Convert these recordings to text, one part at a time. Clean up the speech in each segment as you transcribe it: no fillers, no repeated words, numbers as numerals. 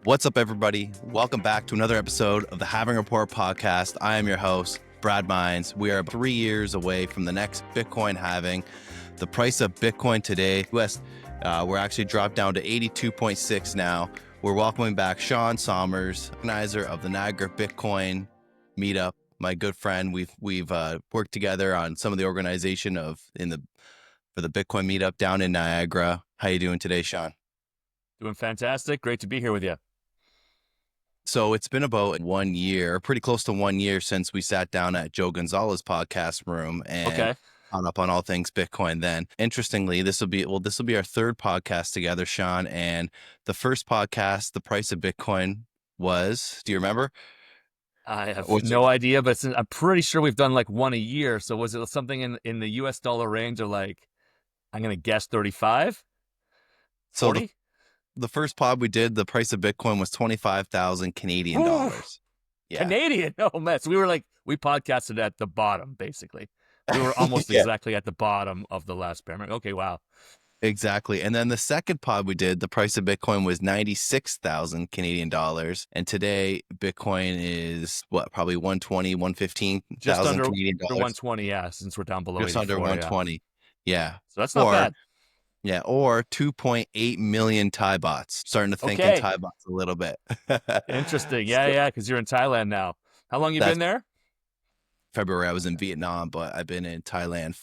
What's up, everybody? Welcome back to another episode of the Halving Report podcast. I am your host, Brad Mines. We are 3 years away from the next Bitcoin halving. The price of Bitcoin today, US, we're actually dropped down to 82.6 now. We're welcoming back Shaun Somers, organizer of the Niagara Bitcoin Meetup. My good friend, we've worked together on some of the organization for the Bitcoin Meetup down in Niagara. How you doing today, Shaun? Doing fantastic. Great to be here with you. So it's been about 1 year, pretty close to 1 year since we sat down at Joe Gonzalez's podcast room and caught up on all things Bitcoin then. Interestingly, this will be our third podcast together, Shaun. And the first podcast, the price of Bitcoin was, do you remember? I have no idea, but I'm pretty sure we've done like one a year. So was it something in the US dollar range of like, I'm going to guess 35? 40? So the first pod we did, the price of Bitcoin was 25,000 Canadian dollars. Yeah. Canadian? Oh, man. So we podcasted at the bottom, basically. We were almost exactly at the bottom of the last pyramid. Okay, wow. Exactly. And then the second pod we did, the price of Bitcoin was 96,000 Canadian dollars. And today Bitcoin is probably 120, 115,000 Canadian dollars. 120, yeah, since we're down below just under 120. Yeah. So that's not bad. Yeah, or 2.8 million Thai baht. Starting to think in Thai baht a little bit. Interesting. Yeah, because you're in Thailand now. How long you been there? February, I was in Vietnam, but I've been in Thailand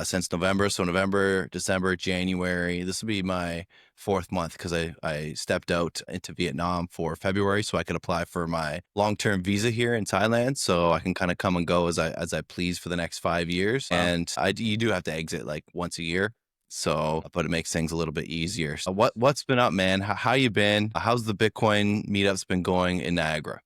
since November. So November, December, January. This will be my fourth month because I stepped out into Vietnam for February so I could apply for my long-term visa here in Thailand. So I can kind of come and go as I please for the next 5 years. Wow. And you do have to exit like once a year. So, but it makes things a little bit easier. So what's been up, man? How you been? How's the Bitcoin meetups been going in Niagara?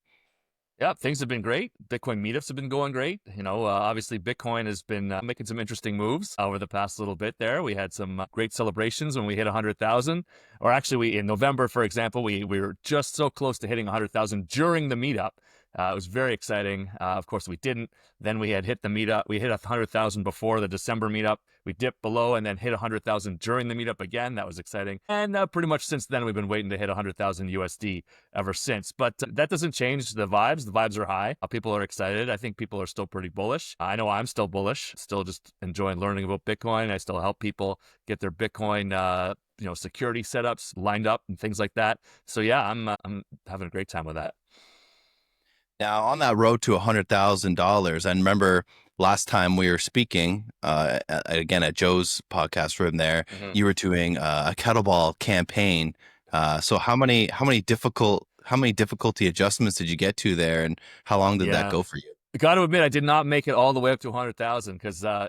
Yeah, things have been great. Bitcoin meetups have been going great. Obviously Bitcoin has been making some interesting moves over the past little bit there. We had some great celebrations when we hit 100,000. Or actually, in November, for example, we were just so close to hitting 100,000 during the meetup. It was very exciting. Of course, we didn't. Then we had hit the meetup. We hit 100,000 before the December meetup. We dipped below and then hit 100,000 during the meetup again. That was exciting. And pretty much since then, we've been waiting to hit 100,000 USD ever since. But that doesn't change the vibes. The vibes are high. People are excited. I think people are still pretty bullish. I know I'm still bullish. Still just enjoying learning about Bitcoin. I still help people get their Bitcoin security setups lined up and things like that. So yeah, I'm having a great time with that. Now, on that road to $100,000, I remember last time we were speaking, again at Joe's podcast room there, you were doing a kettlebell campaign. So how many difficulty adjustments did you get to there, and how long did that go for you? I got to admit, I did not make it all the way up to 100,000 because I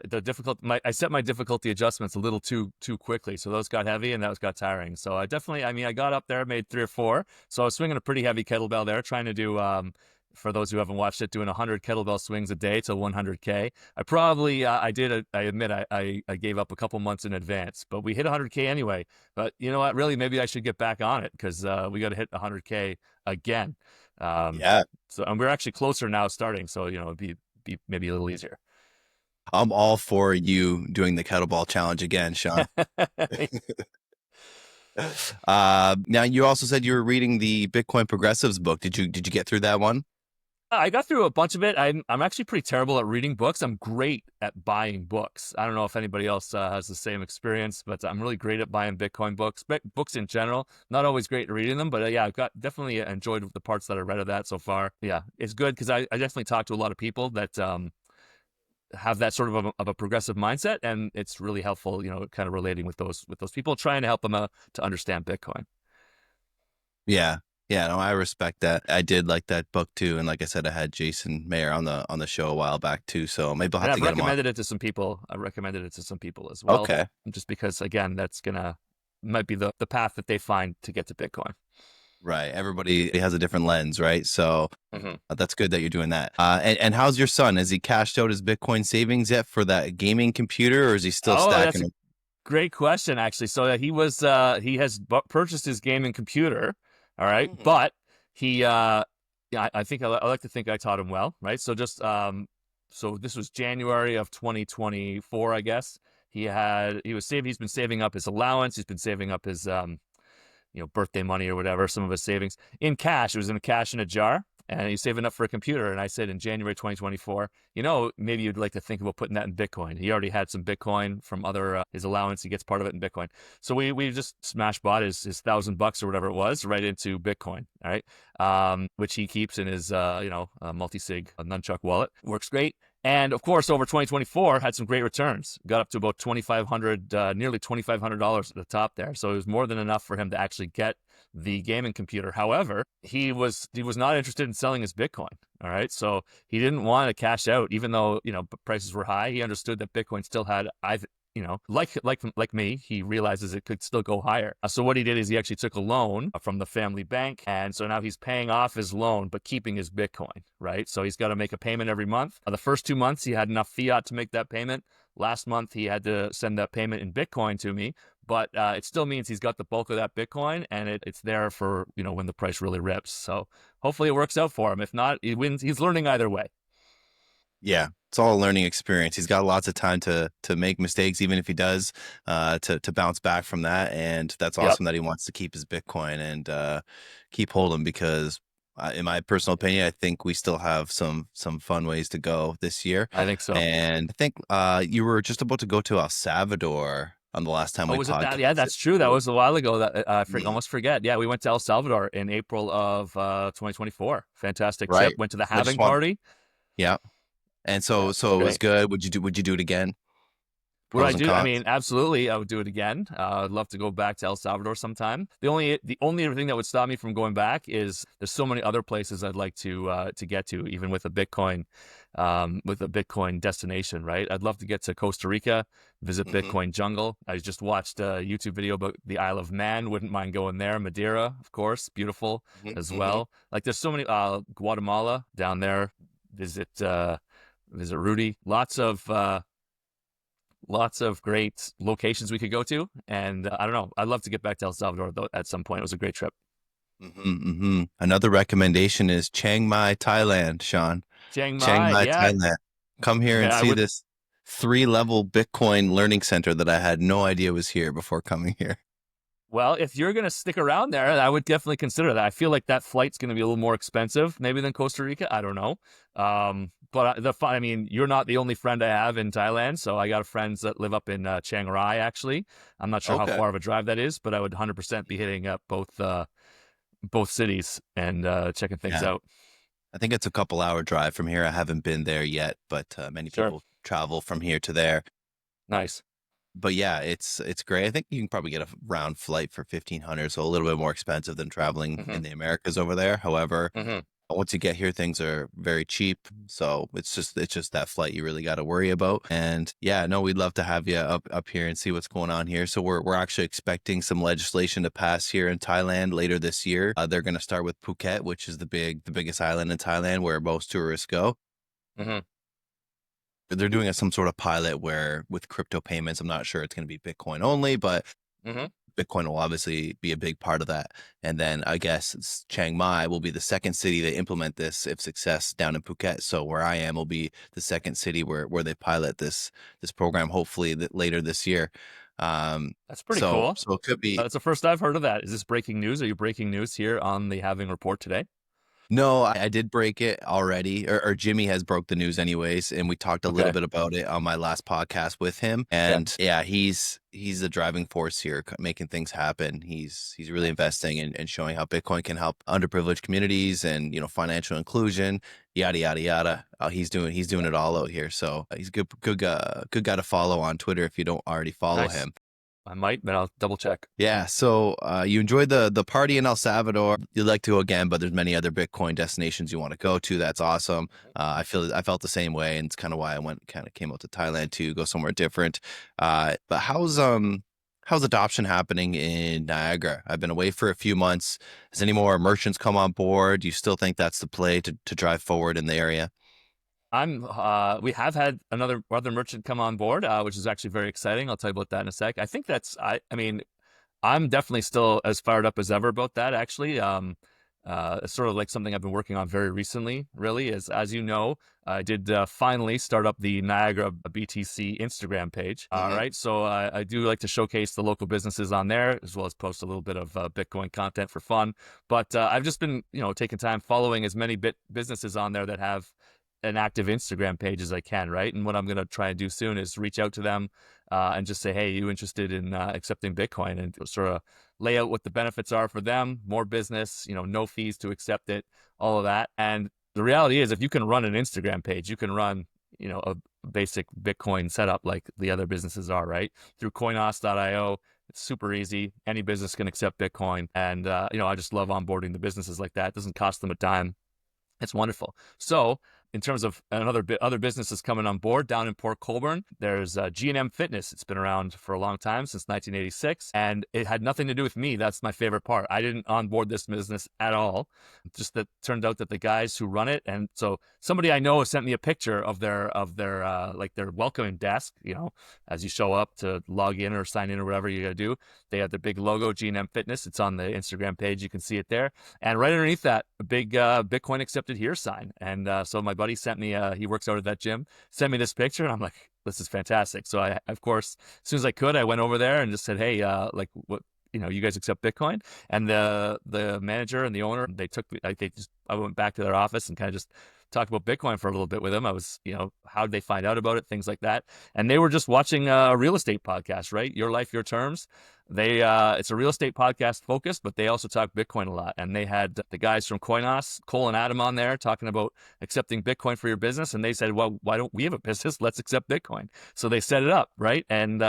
set my difficulty adjustments a little too quickly. So those got heavy and that got tiring. So I got up there, made 3 or 4. So I was swinging a pretty heavy kettlebell there, trying to do, for those who haven't watched it, doing 100 kettlebell swings a day to 100K. I admit I gave up a couple months in advance, but we hit 100K anyway. But you know what? Really, maybe I should get back on it because we got to hit 100K again. So, and we're actually closer now starting. So, it'd be maybe a little easier. I'm all for you doing the kettlebell challenge again, Shaun. Now, you also said you were reading the Bitcoin Progressives book. Did you get through that one? I got through a bunch of it. I'm actually pretty terrible at reading books. I'm great at buying books. I don't know if anybody else has the same experience, but I'm really great at buying Bitcoin books. Books in general, not always great at reading them, but I've definitely enjoyed the parts that I read of that so far. Yeah, it's good because I definitely talk to a lot of people that have that sort of a progressive mindset, and it's really helpful, kind of relating with those people, trying to help them to understand Bitcoin. Yeah, no, I respect that. I did like that book too, and like I said, I had Jason Mayer on the show a while back too. So maybe I'll have to get him on. I recommended it to some people as well. Okay, just because again, might be the path that they find to get to Bitcoin. Right. Everybody has a different lens, right? So that's good that you're doing that. And how's your son? Has he cashed out his Bitcoin savings yet for that gaming computer, or is he still stacking them? Great question, actually. So he has purchased his gaming computer. All right. But he, I like to think I taught him well, right? So so this was January of 2024, I guess. He's been saving up his allowance. He's been saving up his birthday money or whatever, some of his savings in cash. It was in cash in a jar, and he's saving up for a computer. And I said in January 2024, maybe you'd like to think about putting that in Bitcoin. He already had some Bitcoin from other his allowance. He gets part of it in Bitcoin. So we just smash bought his $1,000 or whatever it was right into Bitcoin. All right, which he keeps in his multi-sig nunchuck wallet. Works great. And of course, over 2024, had some great returns. Got up to about nearly $2,500 at the top there. So it was more than enough for him to actually get the gaming computer. However, he was not interested in selling his Bitcoin. All right, so he didn't want to cash out, even though prices were high. He understood that Bitcoin still had like me, he realizes it could still go higher. So what he did is he actually took a loan from the family bank. And so now he's paying off his loan, but keeping his Bitcoin, right? So he's got to make a payment every month. The first 2 months, he had enough fiat to make that payment. Last month, he had to send that payment in Bitcoin to me. But it still means he's got the bulk of that Bitcoin, and it's there for, when the price really rips. So hopefully it works out for him. If not, he wins. He's learning either way. Yeah, it's all a learning experience. He's got lots of time to make mistakes, even if he does, to bounce back from that. And that's Yep. awesome that he wants to keep his Bitcoin and keep holding because, in my personal opinion, I think we still have some fun ways to go this year. I think so. And I think you were just about to go to El Salvador on the last time Oh, we was it that? Yeah, podcasted. that's true. That was a while ago. That I Yeah. almost forget. Yeah, we went to El Salvador in April of 2024. Fantastic trip. Right. Went to the I just Halving want, party. yeah. And Yeah, so it was great. good. Would you do it again? Would I Pros and do? I cons. mean, absolutely, I would do it again. I'd love to go back to El Salvador sometime. The only thing that would stop me from going back is there's so many other places I'd like to get to, even with a Bitcoin destination. Right? I'd love to get to Costa Rica, visit Hmm. Bitcoin jungle. I just watched a YouTube video about the Isle of Man. Wouldn't mind going there. Madeira, of course, beautiful as Hmm. well. Like there's so many. Guatemala down there. Visit Rudy. Lots of great locations we could go to. And I don't know. I'd love to get back to El Salvador though, at some point. It was a great trip. Another recommendation is Chiang Mai, Thailand, Sean. Chiang Chiang Mai. Mai, Yeah. Thailand. Come here and I see would. this 3-level Bitcoin learning center that I had no idea was here before coming here. Well, if you're going to stick around there, I would definitely consider that. I feel like that flight's going to be a little more expensive maybe than Costa Rica. I don't know. But I mean, you're not the only friend I have in Thailand. So I got friends that live up in Chiang Rai, actually. I'm not sure how Okay. far of a drive that is, but I would 100% be hitting up both cities and checking things Yeah. out. I think it's a couple-hour drive from here. I haven't been there yet, but many Sure. people travel from here to there. Nice. But yeah, it's great. I think you can probably get a round flight for 1,500, so a little bit more expensive than traveling Hmm. in the Americas over there. However, Hmm. once you get here, things are very cheap. So it's just that flight you really got to worry about. And yeah, no, we'd love to have you up here and see what's going on here. So we're actually expecting some legislation to pass here in Thailand later this year. They're going to start with Phuket, which is the biggest island in Thailand where most tourists go. Hmm. They're doing some sort of pilot where with crypto payments, I'm not sure it's going to be Bitcoin only, but Hmm. Bitcoin will obviously be a big part of that. And then I guess Chiang Mai will be the second city to implement this if success down in Phuket. So where I am will be the second city where they pilot this program, hopefully later this year. Um, That's pretty so cool. so it could be. That's the first I've heard of that. Is this breaking news? Are you breaking news here on the Halving Report today? No, I did break it already, or Jimmy has broke the news anyways, and we talked a little Okay. bit about it on my last podcast with him. Yeah. And yeah, he's the driving force here, making things happen. He's really Nice. investing and showing how Bitcoin can help underprivileged communities and financial inclusion, yada yada yada. He's doing Yeah. it all out here. So he's a good guy to follow on Twitter if you don't already follow Nice. him. I might, but I'll double check. Yeah, so you enjoyed the party in El Salvador. You'd like to go again, but there's many other Bitcoin destinations you want to go to. That's awesome. I felt the same way, and it's kind of why I came out to Thailand to go somewhere different. But how's adoption happening in Niagara? I've been away for a few months. Has any more merchants come on board? Do you still think that's the play to drive forward in the area? We have had other merchant come on board, which is actually very exciting. I'll tell you about that in a sec. I think I mean, I'm definitely still as fired up as ever about that, actually. It's sort of like something I've been working on very recently, really, is, as you know, I did finally start up the Niagara BTC Instagram page. All Hmm. right. So I do like to showcase the local businesses on there, as well as post a little bit of Bitcoin content for fun. But I've just been, taking time following as many businesses on there that have an active Instagram page as I can, right? And what I'm going to try and do soon is reach out to them and just say, hey, you interested in accepting Bitcoin, and sort of lay out what the benefits are for them, more business, no fees to accept it, all of that. And the reality is, if you can run an Instagram page, you can run, a basic Bitcoin setup like the other businesses are, right? Through coinos.io. It's super easy. Any business can accept Bitcoin. And, I just love onboarding the businesses like that. It doesn't cost them a dime. It's wonderful. So, in terms of other businesses coming on board down in Port Colborne, there's G&M Fitness. It's been around for a long time, since 1986, and it had nothing to do with me. That's my favorite part. I didn't onboard this business at all. Just that turned out that the guys who run it, and so somebody I know sent me a picture of their like their welcoming desk. As you show up to log in or sign in or whatever you got to do, they have the big logo G&M Fitness. It's on the Instagram page. You can see it there. And right underneath that, a big Bitcoin accepted here sign. And so my buddy sent me, he works out at that gym, sent me this picture, and I'm like, this is fantastic. So I, of course, as soon as I could, I went over there and just said, hey, like, what, you guys accept Bitcoin? And the manager and the owner, they took me, like, I went back to their office and kind of just talked about Bitcoin for a little bit with them. I was, how did they find out about it? Things like that. And they were just watching a real estate podcast, right? Your Life, Your Terms. It's a real estate podcast focused, but they also talk Bitcoin a lot. And they had the guys from Coinos, Cole and Adam, on there talking about accepting Bitcoin for your business. And they said, well, why don't we have a business? Let's accept Bitcoin. So they set it up, right? And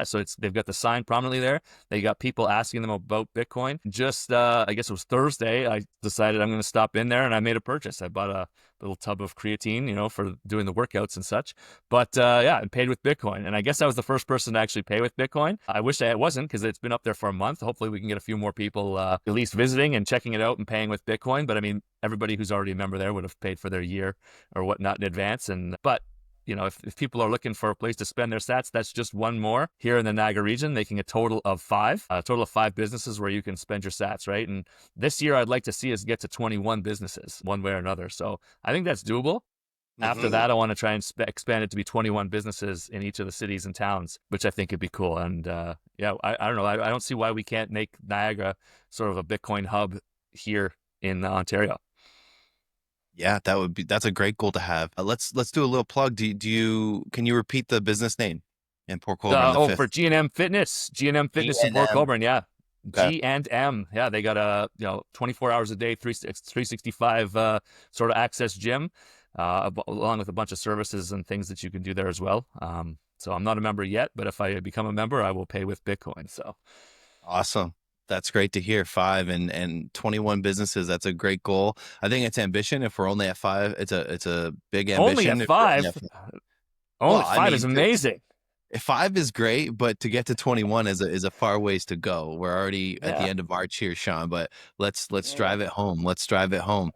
so they've got the sign prominently there. They got people asking them about Bitcoin. Just, I guess it was Thursday, I decided I'm going to stop in there, and I made a purchase. I bought a little tub of creatine, for doing the workouts and such. But I paid with Bitcoin. And I guess I was the first person to actually pay with Bitcoin. I wish I wasn't, because it's been up there for a month. Hopefully we can get a few more people at least visiting and checking it out and paying with Bitcoin. But I mean, everybody who's already a member there would have paid for their year or whatnot in advance. But if people are looking for a place to spend their sats, that's just one more here in the Niagara region, making a total of five businesses where you can spend your sats, right? And this year, I'd like to see us get to 21 businesses, one way or another. So I think that's doable. After that, I want to try and expand it to be 21 businesses in each of the cities and towns, which I think would be cool. And I don't know. I don't see why we can't make Niagara sort of a Bitcoin hub here in Ontario. Yeah, that's a great goal to have. Let's do a little plug. Can you repeat the business name in Port Colborne, the For fifth? G&M Fitness in Port G&M. Colborne. Yeah. Okay. G&M. Yeah. They got a, 24 hours a day, 365 sort of access gym, along with a bunch of services and things that you can do there as well. So I'm not a member yet, but if I become a member, I will pay with Bitcoin. So Awesome. That's great to hear. 5 and 21 businesses. That's a great goal. I think it's ambition. If we're only at 5, it's a big only ambition. at If we're only at 5, well, only I 5 is mean, amazing. 5 is great, but to get to 21 is a far ways to go. We're already at the Yeah. end of March here, Shaun, but let's Yeah. drive it home. Let's drive it home.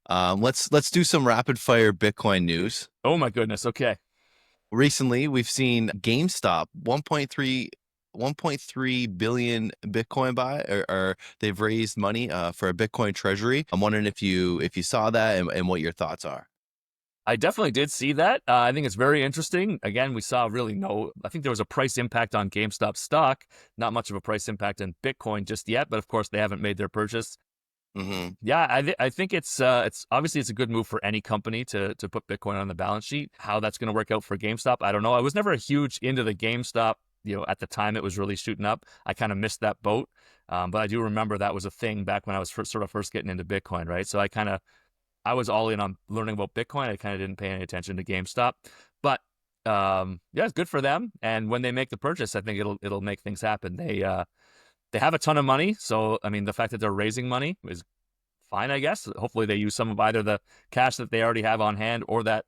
Let's do some rapid fire Bitcoin news. Oh my goodness. Okay. Recently, we've seen GameStop 1.3 billion Bitcoin buy, or they've raised money for a Bitcoin treasury. I'm wondering if you saw that and what your thoughts are. I definitely did see that. I think it's very interesting. Again, we saw I think there was a price impact on GameStop stock, not much of a price impact on Bitcoin just yet, but of course they haven't made their purchase. Mm-hmm. Yeah, I think it's obviously it's a good move for any company to put Bitcoin on the balance sheet. How that's going to work out for GameStop, I don't know. I was never a huge into the GameStop. At the time it was really shooting up. I kind of missed that boat, but I do remember that was a thing back when I was first getting into Bitcoin, right? So I was all in on learning about Bitcoin. I kind of didn't pay any attention to GameStop, but it's good for them. And when they make the purchase, I think it'll make things happen. They have a ton of money, so I mean, the fact that they're raising money is fine, I guess. Hopefully, they use some of either the cash that they already have on hand or that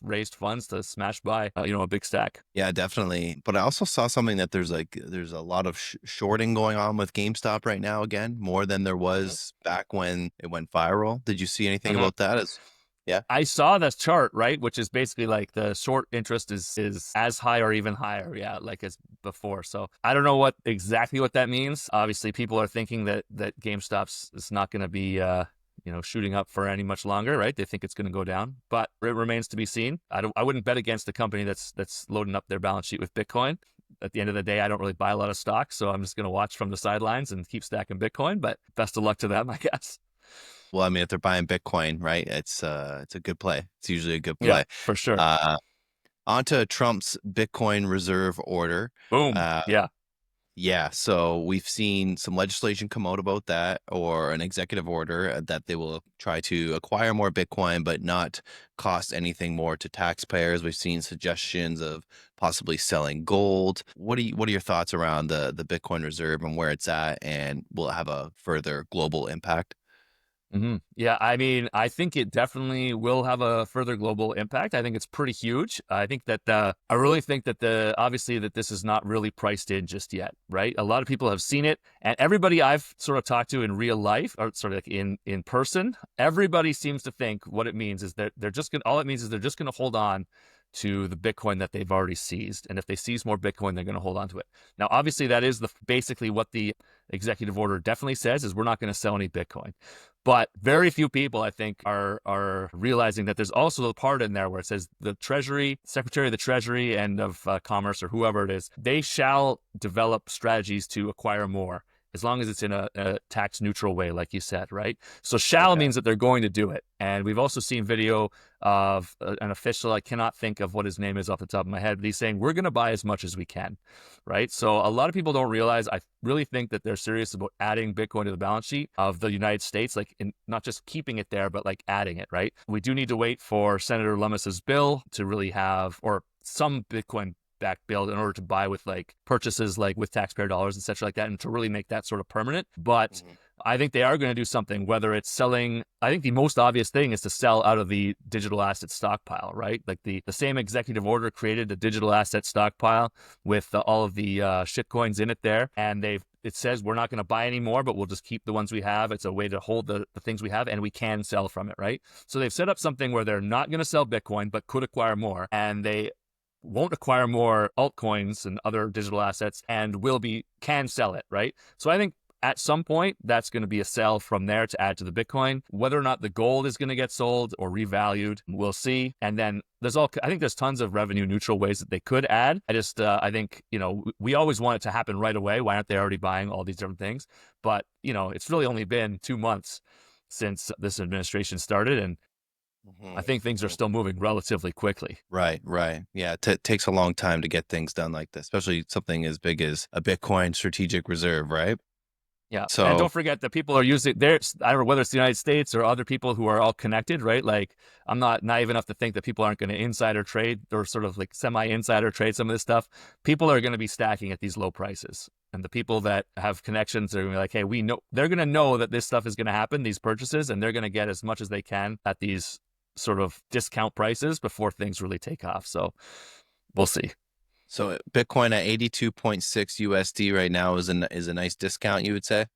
raised funds to smash by, a big stack. Yeah, definitely. But I also saw something that there's a lot of shorting going on with GameStop right now again, more than there was back when it went viral. Did you see anything Mhm. about that? Yeah. I saw this chart, right, which is basically like the short interest is as high or even higher, yeah, like as before. So I don't know exactly what that means. Obviously, people are thinking that GameStop's is not going to be shooting up for any much longer, right? They think it's going to go down, but it remains to be seen. I wouldn't bet against a company that's loading up their balance sheet with Bitcoin. At the end of the day, I don't really buy a lot of stocks, so I'm just going to watch from the sidelines and keep stacking Bitcoin, but best of luck to them, I guess. Well, I mean, if they're buying Bitcoin, right, it's a good play. It's usually a good Yeah, play. for sure. Onto Trump's Bitcoin reserve order. Boom. Uh, Yeah. yeah, so we've seen some legislation come out about that, or an executive order that they will try to acquire more Bitcoin, but not cost anything more to taxpayers. We've seen suggestions of possibly selling gold. What are your thoughts around the Bitcoin reserve and where it's at, and will it have a further global impact? Yeah, I mean, I think it definitely will have a further global impact. I think it's pretty huge. I think that I really think that obviously that this is not really priced in just yet, right? A lot of people have seen it, and everybody I've sort of talked to in real life, or sort of like in person, everybody seems to think what it means is that all it means is they're just gonna hold on to the Bitcoin that they've already seized, and if they seize more Bitcoin, they're gonna hold on to it. Now, obviously, that is basically what the executive order definitely says is we're not going to sell any Bitcoin. But very few people, I think, are realizing that there's also a part in there where it says the Treasury, Secretary of the Treasury and of Commerce, or whoever it is, they shall develop strategies to acquire more, as long as it's in a tax neutral way, like you said, right? So shall Okay. means that they're going to do it. And we've also seen video of an official, I cannot think of what his name is off the top of my head, but he's saying, we're going to buy as much as we can, right? So a lot of people don't realize, I really think that they're serious about adding Bitcoin to the balance sheet of the United States, like not just keeping it there, but like adding it, right? We do need to wait for Senator Lummis's bill to really have, or some Bitcoin back bill in order to buy with like purchases like with taxpayer dollars, etc., like that, and to really make that sort of permanent. But I think they are going to do something, whether it's selling. I think the most obvious thing is to sell out of the digital asset stockpile, right? Like the same executive order created a digital asset stockpile with all of the shit coins in it there, and it says we're not going to buy any more, but we'll just keep the ones we have. It's a way to hold the things we have, and we can sell from it, right? So they've set up something where they're not going to sell Bitcoin, but could acquire more, and they won't acquire more altcoins and other digital assets, and can sell it, right? So I think at some point that's going to be a sell from there to add to the Bitcoin. Whether or not the gold is going to get sold or revalued, we'll see. And then I think there's tons of revenue neutral ways that they could add. I think, we always want it to happen right away. Why aren't they already buying all these different things? But, it's really only been 2 months since this administration started, and I think things are still moving relatively quickly. Right, right. Yeah, it takes a long time to get things done like this, especially something as big as a Bitcoin strategic reserve, right? Yeah. And So, don't forget that people are using I don't know whether it's the United States or other people who are all connected, right? Like, I'm not naive enough to think that people aren't going to insider trade or sort of like semi-insider trade some of this stuff. People are going to be stacking at these low prices. And the people that have connections are going to be like, hey, they're going to know that this stuff is going to happen, these purchases, and they're going to get as much as they can at these sort of discount prices before things really take off. So we'll see. so Bitcoin at 82.6 USD right now is a nice discount, you would say?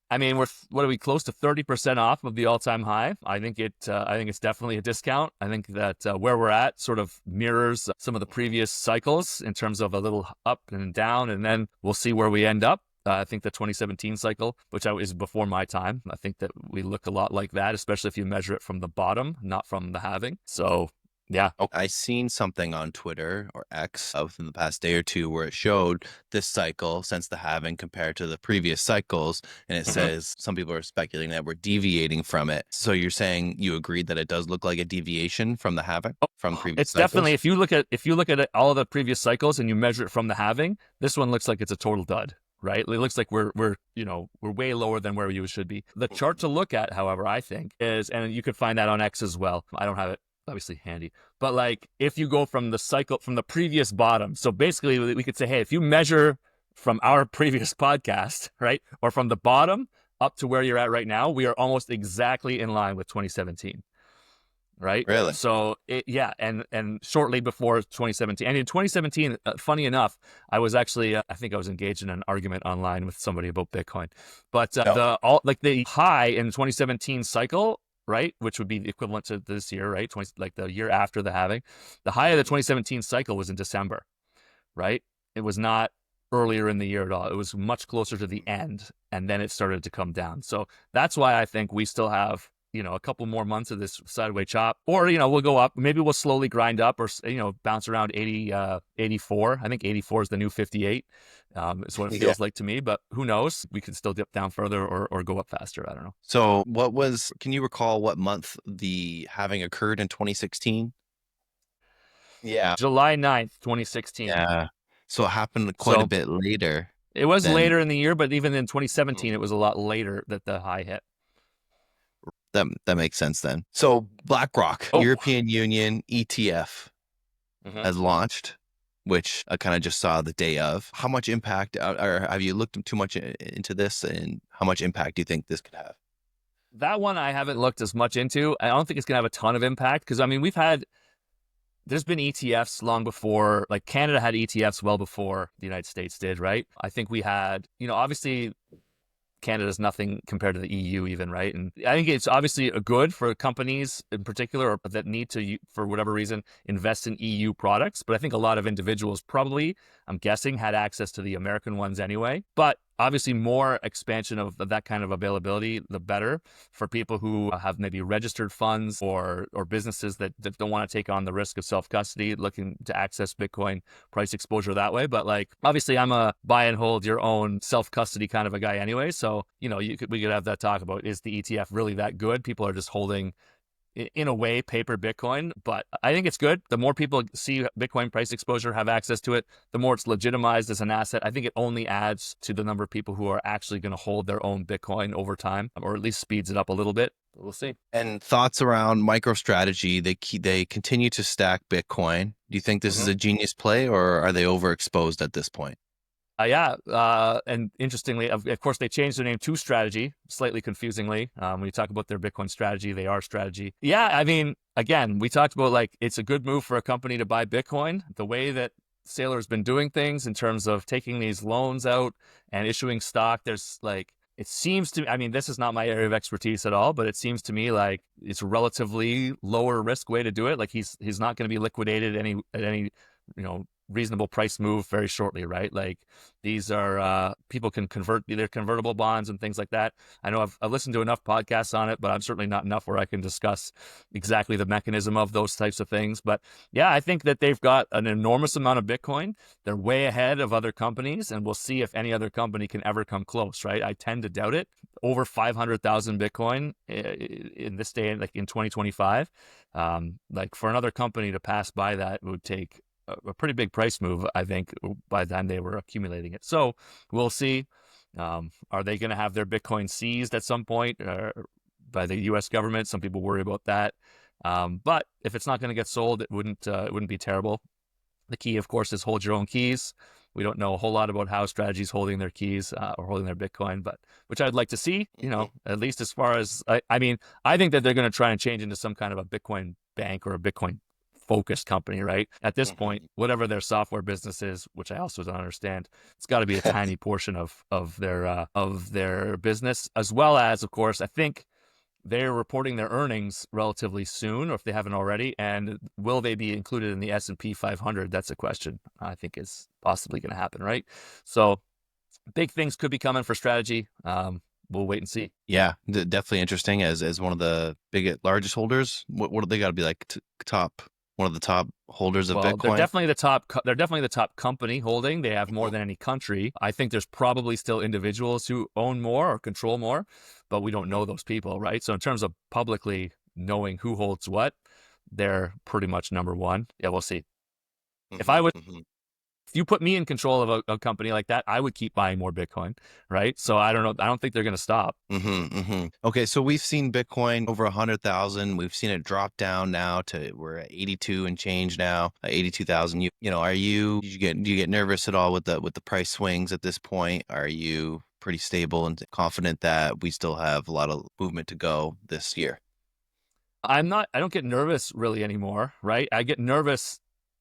I mean, what are we, close to 30% off of the all-time high? I think it's definitely a discount. I think that where we're at sort of mirrors some of the previous cycles in terms of a little up and down, and then we'll see where we end up. I think the 2017 cycle, which is before my time, I think that we look a lot like that, especially if you measure it from the bottom, not from the halving. So, yeah. I seen something on Twitter or X within the past day or two where it showed this cycle since the halving compared to the previous cycles, and it says some people are speculating that we're deviating from it. So you're saying you agreed that it does look like a deviation from the halving from previous It's cycles? definitely, if you look at all the previous cycles and you measure it from the halving, this one looks like it's a total dud. Right? It looks like we're way lower than where you should be. The chart to look at, however, I think is, and you could find that on X as well. I don't have it obviously handy, but like if you go from the cycle from the previous bottom, so basically we could say, hey, if you measure from our previous podcast, right, or from the bottom up to where you're at right now, we are almost exactly in line with 2017. Right. Really? So and shortly before 2017, and in 2017, funny enough, I was actually, I think I was engaged in an argument online with somebody about Bitcoin, but the high in 2017 cycle, right, which would be the equivalent to this year, right, like the year after the halving, the high of the 2017 cycle was in December, right? It was not earlier in the year at all. It was much closer to the end, and then it started to come down. So that's why I think we still have a couple more months of this sideways chop, or we'll go up. Maybe we'll slowly grind up, or bounce around 80, 84. I think 84 is the new 58. Is what it feels like to me. But who knows? We could still dip down further or go up faster. I don't know. So can you recall what month the halving occurred in 2016? Yeah. July 9th, 2016. Yeah. So it happened quite a So bit later. it was than later in the year, but even in 2017, it was a lot later that the high hit. that makes sense then. So BlackRock, European Union ETF has launched, which I kind of just saw the day of. How much impact, or have you looked too much into this, and how much impact do you think this could have? That one I haven't looked as much into. I don't think it's going to have a ton of impact because, I mean, there's been ETFs long before, like Canada had ETFs well before the United States did, right? I think we had, obviously Canada's nothing compared to the EU even, right? And I think it's obviously a good for companies in particular that need to, for whatever reason, invest in EU products. But I think a lot of individuals probably, I'm guessing, had access to the American ones anyway. But obviously more expansion of that kind of availability, the better for people who have maybe registered funds or businesses that don't want to take on the risk of self-custody, looking to access Bitcoin price exposure that way. But like, obviously I'm a buy and hold your own self-custody kind of a guy anyway. So, we could have that talk about, is the ETF really that good? People are just holding, in a way, paper Bitcoin, but I think it's good. The more people see Bitcoin price exposure, have access to it, the more it's legitimized as an asset. I think it only adds to the number of people who are actually going to hold their own Bitcoin over time, or at least speeds it up a little bit. We'll see. And thoughts around MicroStrategy? They continue to stack Bitcoin. Do you think this is a genius play, or are they overexposed at this point? And interestingly, of course, they changed their name to Strategy, slightly confusingly. When you talk about their Bitcoin strategy, they are Strategy. Yeah, I mean, again, we talked about, like, it's a good move for a company to buy Bitcoin. The way that Saylor's been doing things in terms of taking these loans out and issuing stock, there's like, it seems to, I mean, this is not my area of expertise at all, but it seems to me like it's a relatively lower risk way to do it. Like he's not going to be liquidated at any reasonable price move very shortly, right? Like these are people can convert their convertible bonds and things like that. I know I've listened to enough podcasts on it, but I'm certainly not enough where I can discuss exactly the mechanism of those types of things. But yeah, I think that they've got an enormous amount of Bitcoin. They're way ahead of other companies, and we'll see if any other company can ever come close, right? I tend to doubt it. Over 500,000 Bitcoin in this day, like in 2025, like for another company to pass by that would take a pretty big price move, I think, by the time they were accumulating it. So we'll see. Are they going to have their Bitcoin seized at some point by the U.S. government? Some people worry about that. But if it's not going to get sold, it wouldn't be terrible. The key, of course, is hold your own keys. We don't know a whole lot about how Strategy's holding their keys or holding their Bitcoin, but which I'd like to see, at least as far as, I mean, I think that they're going to try and change into some kind of a Bitcoin bank or a Bitcoin focused company, right? At this point, whatever their software business is, which I also don't understand, it's got to be a tiny portion of their business, as well as, of course, I think they're reporting their earnings relatively soon, or if they haven't already. And will they be included in the S&P 500? That's a question I think is possibly going to happen, right? So big things could be coming for Strategy. We'll wait and see. Yeah, definitely interesting. As one of the largest holders, what do they got to be like top? One of the top holders of Bitcoin? They're definitely the top. They're definitely the top company holding. They have more than any country. I think there's probably still individuals who own more or control more, but we don't know those people, right? So in terms of publicly knowing who holds what, they're pretty much number one. Yeah, we'll see. If you put me in control of a company like that, I would keep buying more Bitcoin, right? So I don't know. I don't think they're going to stop. Okay, so we've seen Bitcoin over 100,000. We've seen it drop down now we're at 82 and change now, 82,000. Do you get nervous at all with the price swings at this point? Are you pretty stable and confident that we still have a lot of movement to go this year? I don't get nervous really anymore, right? I get nervous.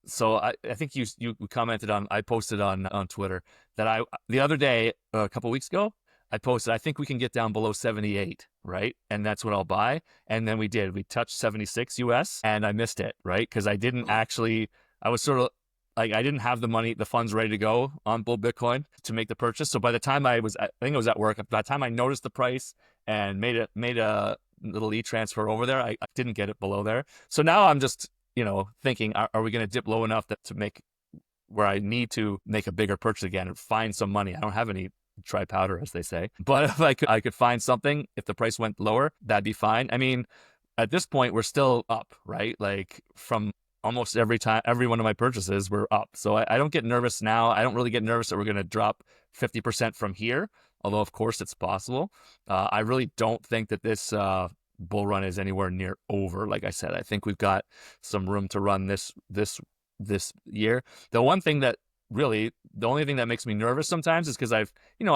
So I think you commented on, I posted on Twitter that the other day, a couple of weeks ago, I posted, I think we can get down below 78, right? And that's what I'll buy. And then we did. We touched 76 US and I missed it, right? Because I didn't actually, I was sort of like, I didn't have the funds ready to go on Bull Bitcoin to make the purchase. So by the time I think I was at work, by the time I noticed the price and made a little e-transfer over there. I didn't get it below there. So now I'm just, thinking, are we going to dip low enough to make where I need to make a bigger purchase again and find some money? I don't have any dry powder, as they say. But if I could find something, if the price went lower, that'd be fine. I mean, at this point, we're still up, right? Like from almost every one of my purchases, we're up. So I don't get nervous now. I don't really get nervous that we're going to drop 50% from here, although of course it's possible. I really don't think that this bull run is anywhere near over. Like I said, I think we've got some room to run this year. The only thing that makes me nervous sometimes is because I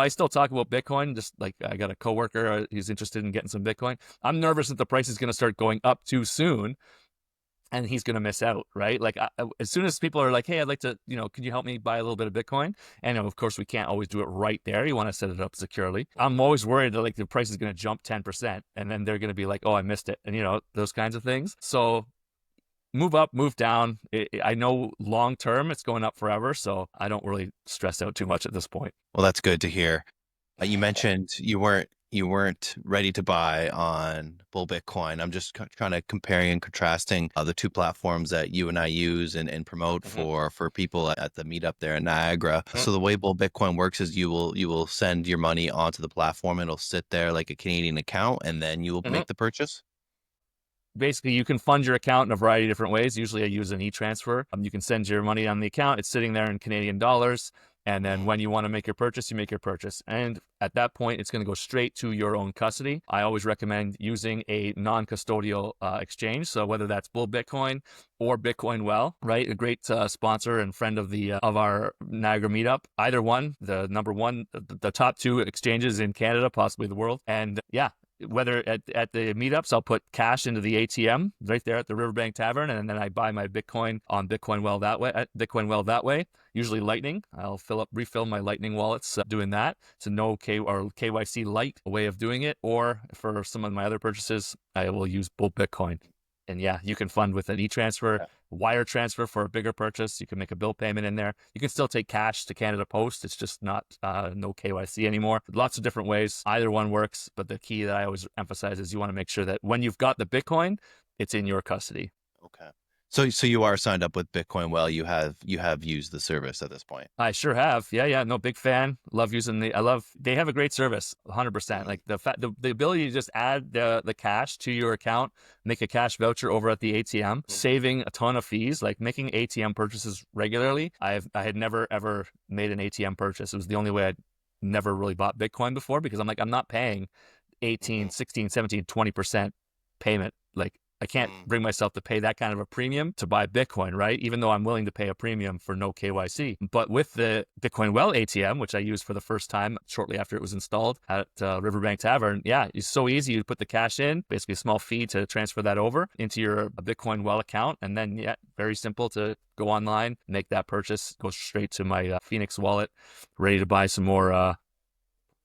still talk about Bitcoin. Just like I got a coworker who's interested in getting some Bitcoin. I'm nervous that the price is going to start going up too soon and he's going to miss out, right? Like as soon as people are like, hey, I'd like to, can you help me buy a little bit of Bitcoin? And of course we can't always do it right there. You want to set it up securely. I'm always worried that like the price is going to jump 10% and then they're going to be like, oh, I missed it. And those kinds of things. So move up, move down. I know long term it's going up forever, so I don't really stress out too much at this point. Well, that's good to hear. You mentioned you weren't ready to buy on Bull Bitcoin. I'm just trying to comparing and contrasting the two platforms that you and I use and promote for people at the meetup there in Niagara. So the way Bull Bitcoin works is you will send your money onto the platform. It'll sit there like a Canadian account, and then you will make the purchase. Basically, you can fund your account in a variety of different ways. Usually I use an e-transfer. You can send your money on the account. It's sitting there in Canadian dollars. And then when you want to make your purchase, you make your purchase. And at that point, it's going to go straight to your own custody. I always recommend using a non-custodial exchange. So whether that's Bull Bitcoin or Bitcoin Well, right? A great sponsor and friend of our Niagara meetup. Either one, the number one, the top two exchanges in Canada, possibly the world. And yeah, whether at the meetups, I'll put cash into the ATM right there at the Riverbank Tavern, and then I buy my Bitcoin on Bitcoin Well that way. Usually Lightning. I'll refill my Lightning wallets doing that. It's a no KYC light way of doing it. Or for some of my other purchases, I will use Bull Bitcoin. And yeah, you can fund with an e-transfer, wire transfer for a bigger purchase. You can make a bill payment in there. You can still take cash to Canada Post. It's just not no KYC anymore. Lots of different ways. Either one works. But the key that I always emphasize is you want to make sure that when you've got the Bitcoin, it's in your custody. Okay. So you are signed up with Bitcoin Well. You have used the service at this point. I sure have. Yeah. No, big fan. Love using they have a great service, 100%. Like the ability to just add the cash to your account, make a cash voucher over at the ATM, saving a ton of fees, like making ATM purchases regularly. I had never ever made an ATM purchase. It was the only way I'd never really bought Bitcoin before, because I'm not paying 18, 16, 17, 20% payment. Like I can't bring myself to pay that kind of a premium to buy Bitcoin, right? Even though I'm willing to pay a premium for no KYC. But with the Bitcoin Well ATM, which I used for the first time shortly after it was installed at Riverbank Tavern, yeah, it's so easy. You put the cash in, basically a small fee to transfer that over into your Bitcoin Well account. And then, yeah, very simple to go online, make that purchase, go straight to my Phoenix wallet, ready to buy some more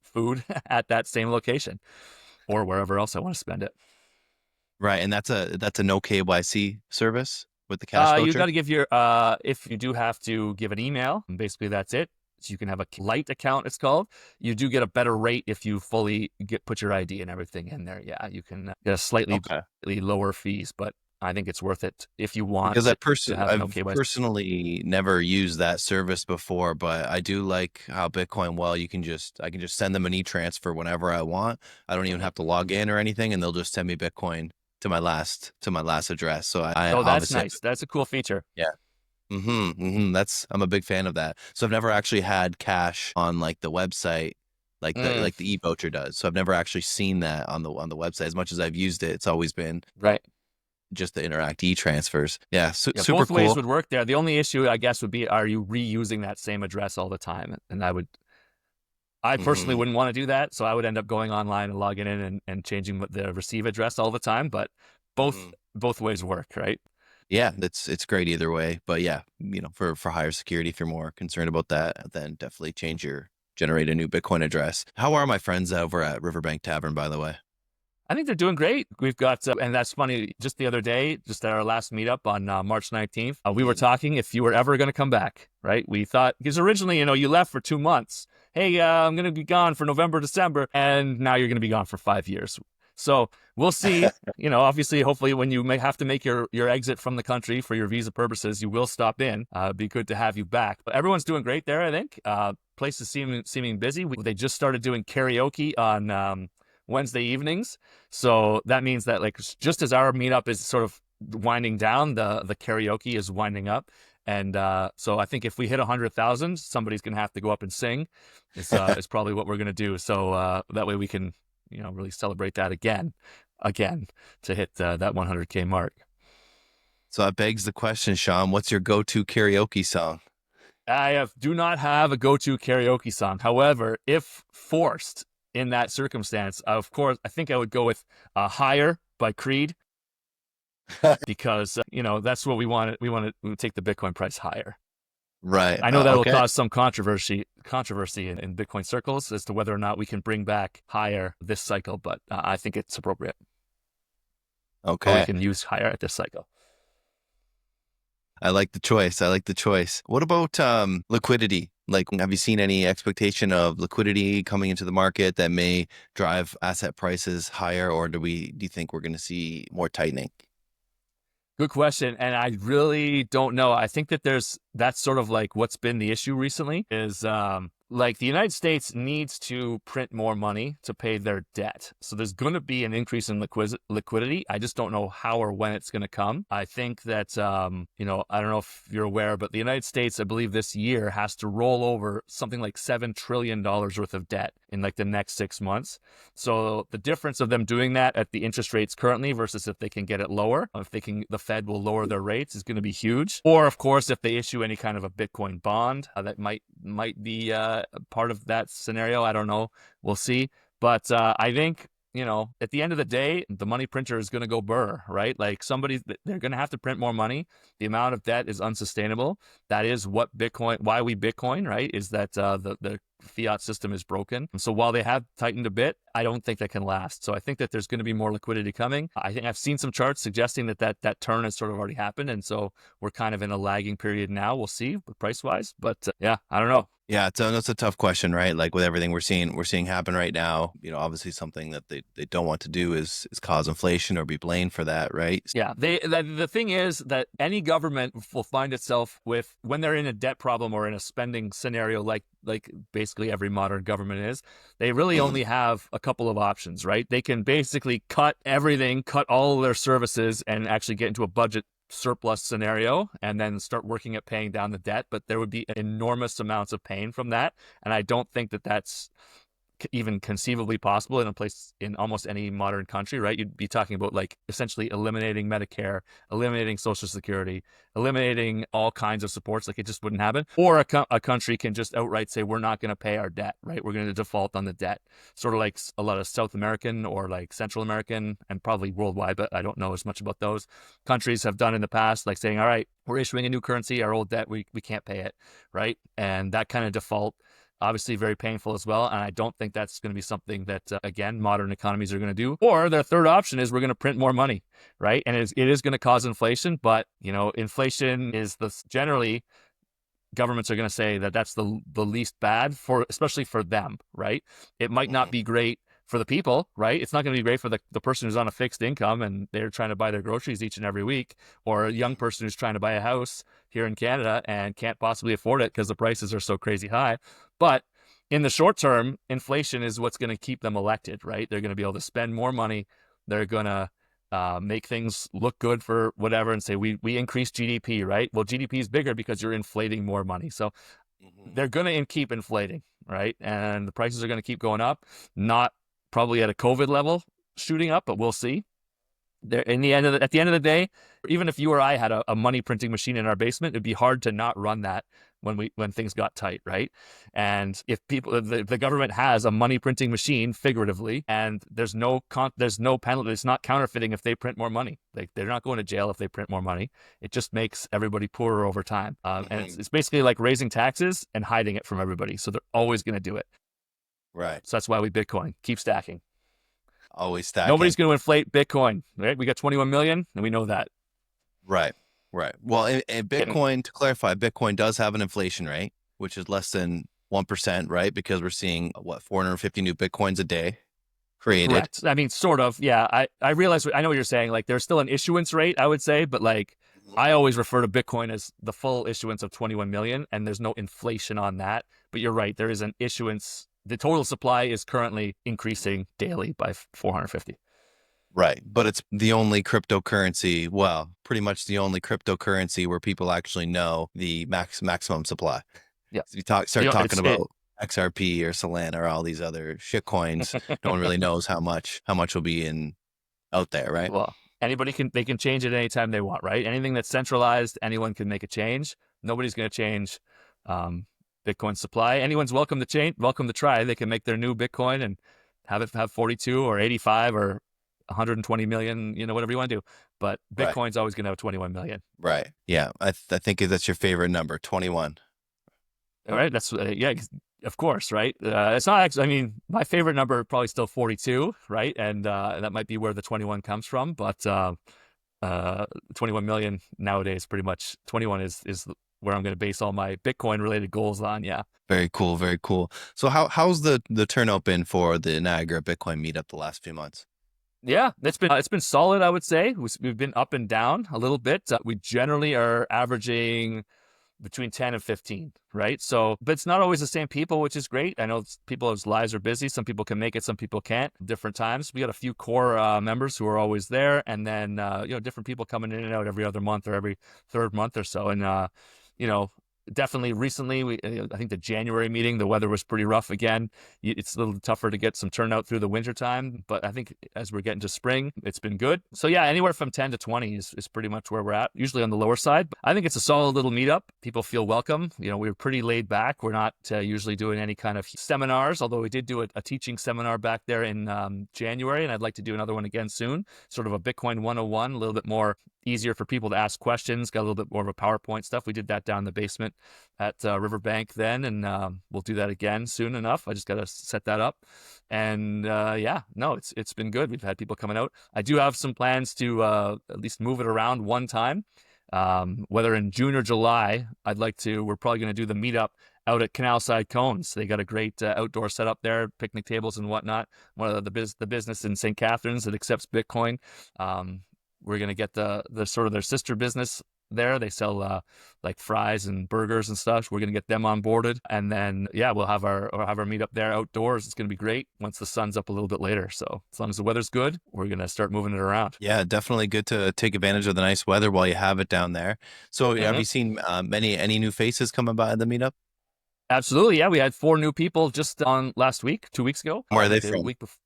food at that same location or wherever else I want to spend it. Right, and that's a no KYC service with the cash voucher? You got to give your if you do have to give an email, basically that's it. So you can have a light account, it's called. You do get a better rate if you fully put your ID and everything in there. Yeah, you can get a slightly lower fees, but I think it's worth it if you want. Because I've personally never used that service before, but I do like how Bitcoin Well, I can just send them an e-transfer whenever I want. I don't even have to log in or anything, and they'll just send me Bitcoin to my last address. So that's nice. That's a cool feature. Yeah. I'm a big fan of that. So I've never actually had cash on like the website, like the e-voucher does. So I've never actually seen that on the website. As much as I've used it, it's always been just the Interact e-transfers. Yeah, super cool. Both ways would work there. The only issue, I guess, would be, are you reusing that same address all the time? And I personally wouldn't want to do that. So I would end up going online and logging in and changing the receive address all the time. But both ways work, right? Yeah, it's great either way. But yeah, for higher security, if you're more concerned about that, then definitely generate a new Bitcoin address. How are my friends over at Riverbank Tavern, by the way? I think they're doing great. We've got, and that's funny, just the other day, just at our last meetup on March 19th, we were talking if you were ever going to come back, right? We thought, because originally, you left for 2 months. Hey, I'm going to be gone for November, December, and now you're going to be gone for 5 years. So we'll see. Obviously, hopefully, when you may have to make your exit from the country for your visa purposes, you will stop in. It'd be good to have you back. But everyone's doing great there, I think. Place is seeming busy. They just started doing karaoke on Wednesday evenings. So that means that, like, just as our meetup is sort of winding down, the karaoke is winding up. And so I think if we hit 100,000, somebody's going to have to go up and sing. It's probably what we're going to do. So that way we can, really celebrate that again to hit that 100K mark. So that begs the question, Shaun, what's your go-to karaoke song? I do not have a go-to karaoke song. However, if forced in that circumstance, of course, I think I would go with Higher by Creed, because, that's what we want. We want to take the Bitcoin price higher. Right. I know that will Okay. cause some controversy in Bitcoin circles as to whether or not we can bring back Higher this cycle, but I think it's appropriate. Or we Okay. can use Higher at this cycle. I like the choice. I like the choice. What about liquidity? Like, have you seen any expectation of liquidity coming into the market that may drive asset prices higher, or do you think we're going to see more tightening? Good question. And I really don't know. I think that that's sort of like what's been the issue recently is like the United States needs to print more money to pay their debt. So there's going to be an increase in liquidity. I just don't know how or when it's going to come. I think that, I don't know if you're aware, but the United States, I believe this year has to roll over something like $7 trillion worth of debt in like the next 6 months. So the difference of them doing that at the interest rates currently versus if they can get it lower, if they can, the Fed will lower their rates, is going to be huge. Or of course, if they issue any kind of a Bitcoin bond, that might be part of that scenario. I don't know. We'll see. But I think, at the end of the day, the money printer is going to go burr, right? Like they're going to have to print more money. The amount of debt is unsustainable. That is why we Bitcoin, right? Is that the fiat system is broken. So while they have tightened a bit, I don't think that can last. So I think that there's going to be more liquidity coming. I think I've seen some charts suggesting that turn has sort of already happened. And so we're kind of in a lagging period now. We'll see price wise. But yeah, I don't know. Yeah, that's a tough question, right? Like with everything we're seeing happen right now, obviously something that they don't want to do is cause inflation or be blamed for that, right? Yeah, the thing is that any government will find itself with, when they're in a debt problem or in a spending scenario, like basically every modern government is, they really only have a couple of options, right? They can basically cut everything, cut all of their services, and actually get into a budget surplus scenario and then start working at paying down the debt. But there would be enormous amounts of pain from that. And I don't think that that's even conceivably possible in a place in almost any modern country, right? You'd be talking about like essentially eliminating Medicare, eliminating Social Security, eliminating all kinds of supports. Like it just wouldn't happen. Or a country can just outright say, we're not going to pay our debt, right? We're going to default on the debt. Sort of like a lot of South American or like Central American and probably worldwide, but I don't know as much about those countries have done in the past, like saying, all right, we're issuing a new currency, our old debt, we can't pay it, right? And that kind of default, obviously very painful as well. And I don't think that's going to be something that, again, modern economies are going to do. Or their third option is we're going to print more money, right? And it is going to cause inflation. But, inflation is generally governments are going to say that that's the least bad especially for them, right? It might not be great for the people, right? It's not going to be great for the person who's on a fixed income and they're trying to buy their groceries each and every week, or a young person who's trying to buy a house here in Canada and can't possibly afford it because the prices are so crazy high. But in the short term, inflation is what's going to keep them elected, right? They're going to be able to spend more money. They're going to make things look good for whatever and say, we increase GDP, right? Well, GDP is bigger because you're inflating more money. So they're going to keep inflating, right? And the prices are going to keep going up, not probably at a COVID level shooting up, but we'll see. At the end of the day, even if you or I had a money printing machine in our basement, it'd be hard to not run that when things got tight, right? And if the government has a money printing machine, figuratively, and there's no penalty, it's not counterfeiting if they print more money. They're not going to jail if they print more money. It just makes everybody poorer over time. And it's basically like raising taxes and hiding it from everybody. So they're always going to do it. Right. So that's why we Bitcoin. Keep stacking. Always stacking. Nobody's going to inflate Bitcoin, right? We got 21 million, and we know that. Right. Well, and Bitcoin, to clarify, Bitcoin does have an inflation rate, which is less than 1%, right? Because we're seeing 450 new Bitcoins a day. created. Correct. I mean, sort of. Yeah. I realize, I know what you're saying. Like, there's still an issuance rate, I would say, but like, I always refer to Bitcoin as the full issuance of 21 million, and there's no inflation on that. But you're right. There is an issuance. The total supply is currently increasing daily by 450. Right. But it's the only cryptocurrency, well, pretty much the only cryptocurrency where people actually know the maximum supply. Yeah. So you start talking It's about XRP or Solana or all these other shit coins, no one really knows how much will be in out there, right? well, anybody they can change it anytime they want, right? Anything that's centralized, anyone can make a change. Nobody's going to change um, Bitcoin supply. Anyone's welcome to change, welcome to try. They can make their new Bitcoin and have it have 42 or 85 or 120 million, whatever you want to do. But Right. Bitcoin's always going to have 21 million. Right. Yeah. I think that's your favorite number, 21. All right. That's, yeah, of course, right? It's not actually, I mean, my favorite number probably still 42, right? And that might be where the 21 comes from. But 21 million nowadays, pretty much 21 is where I'm going to base all my Bitcoin related goals on. Yeah. Very cool. Very cool. So how's the turnout been for the Niagara Bitcoin meetup the last few months? Yeah, it's been solid, I would say. We've been up and down a little bit. We generally are averaging between 10 and 15, right? So, but it's not always the same people, which is great. I know people's lives are busy. Some people can make it, some people can't. Different times. We got a few core members who are always there, and then different people coming in and out every other month or every third month or so. And you know, definitely recently, I think the January meeting, the weather was pretty rough again. It's a little tougher to get some turnout through the winter time, but I think as we're getting to spring, it's been good. So yeah, anywhere from 10 to 20 is pretty much where we're at, usually on the lower side. But I think it's a solid little meetup. People feel welcome. We're pretty laid back. We're not usually doing any kind of seminars, although we did do a teaching seminar back there in January, and I'd like to do another one again soon, sort of a Bitcoin 101, a little bit more easier for people to ask questions, got a little bit more of a PowerPoint stuff. We did that down in the basement at Riverbank then, and we'll do that again soon enough. I just got to set that up. And yeah, no, it's been good. We've had people coming out. I do have some plans to at least move it around one time, whether in June or July. We're probably going to do the meetup out at Canal Side Cones. They got a great outdoor setup there, picnic tables and whatnot. One of the business in St. Catharines that accepts Bitcoin. We're going to get the sort of their sister business there. They sell like fries and burgers and stuff. We're going to get them onboarded. And then, yeah, we'll have our meetup there outdoors. It's going to be great once the sun's up a little bit later. So as long as the weather's good, we're going to start moving it around. Yeah, definitely good to take advantage of the nice weather while you have it down there. So have you seen any new faces coming by the meetup? Absolutely. Yeah. We had 4 new people just on last week, 2 weeks ago. Where are they The from? week before.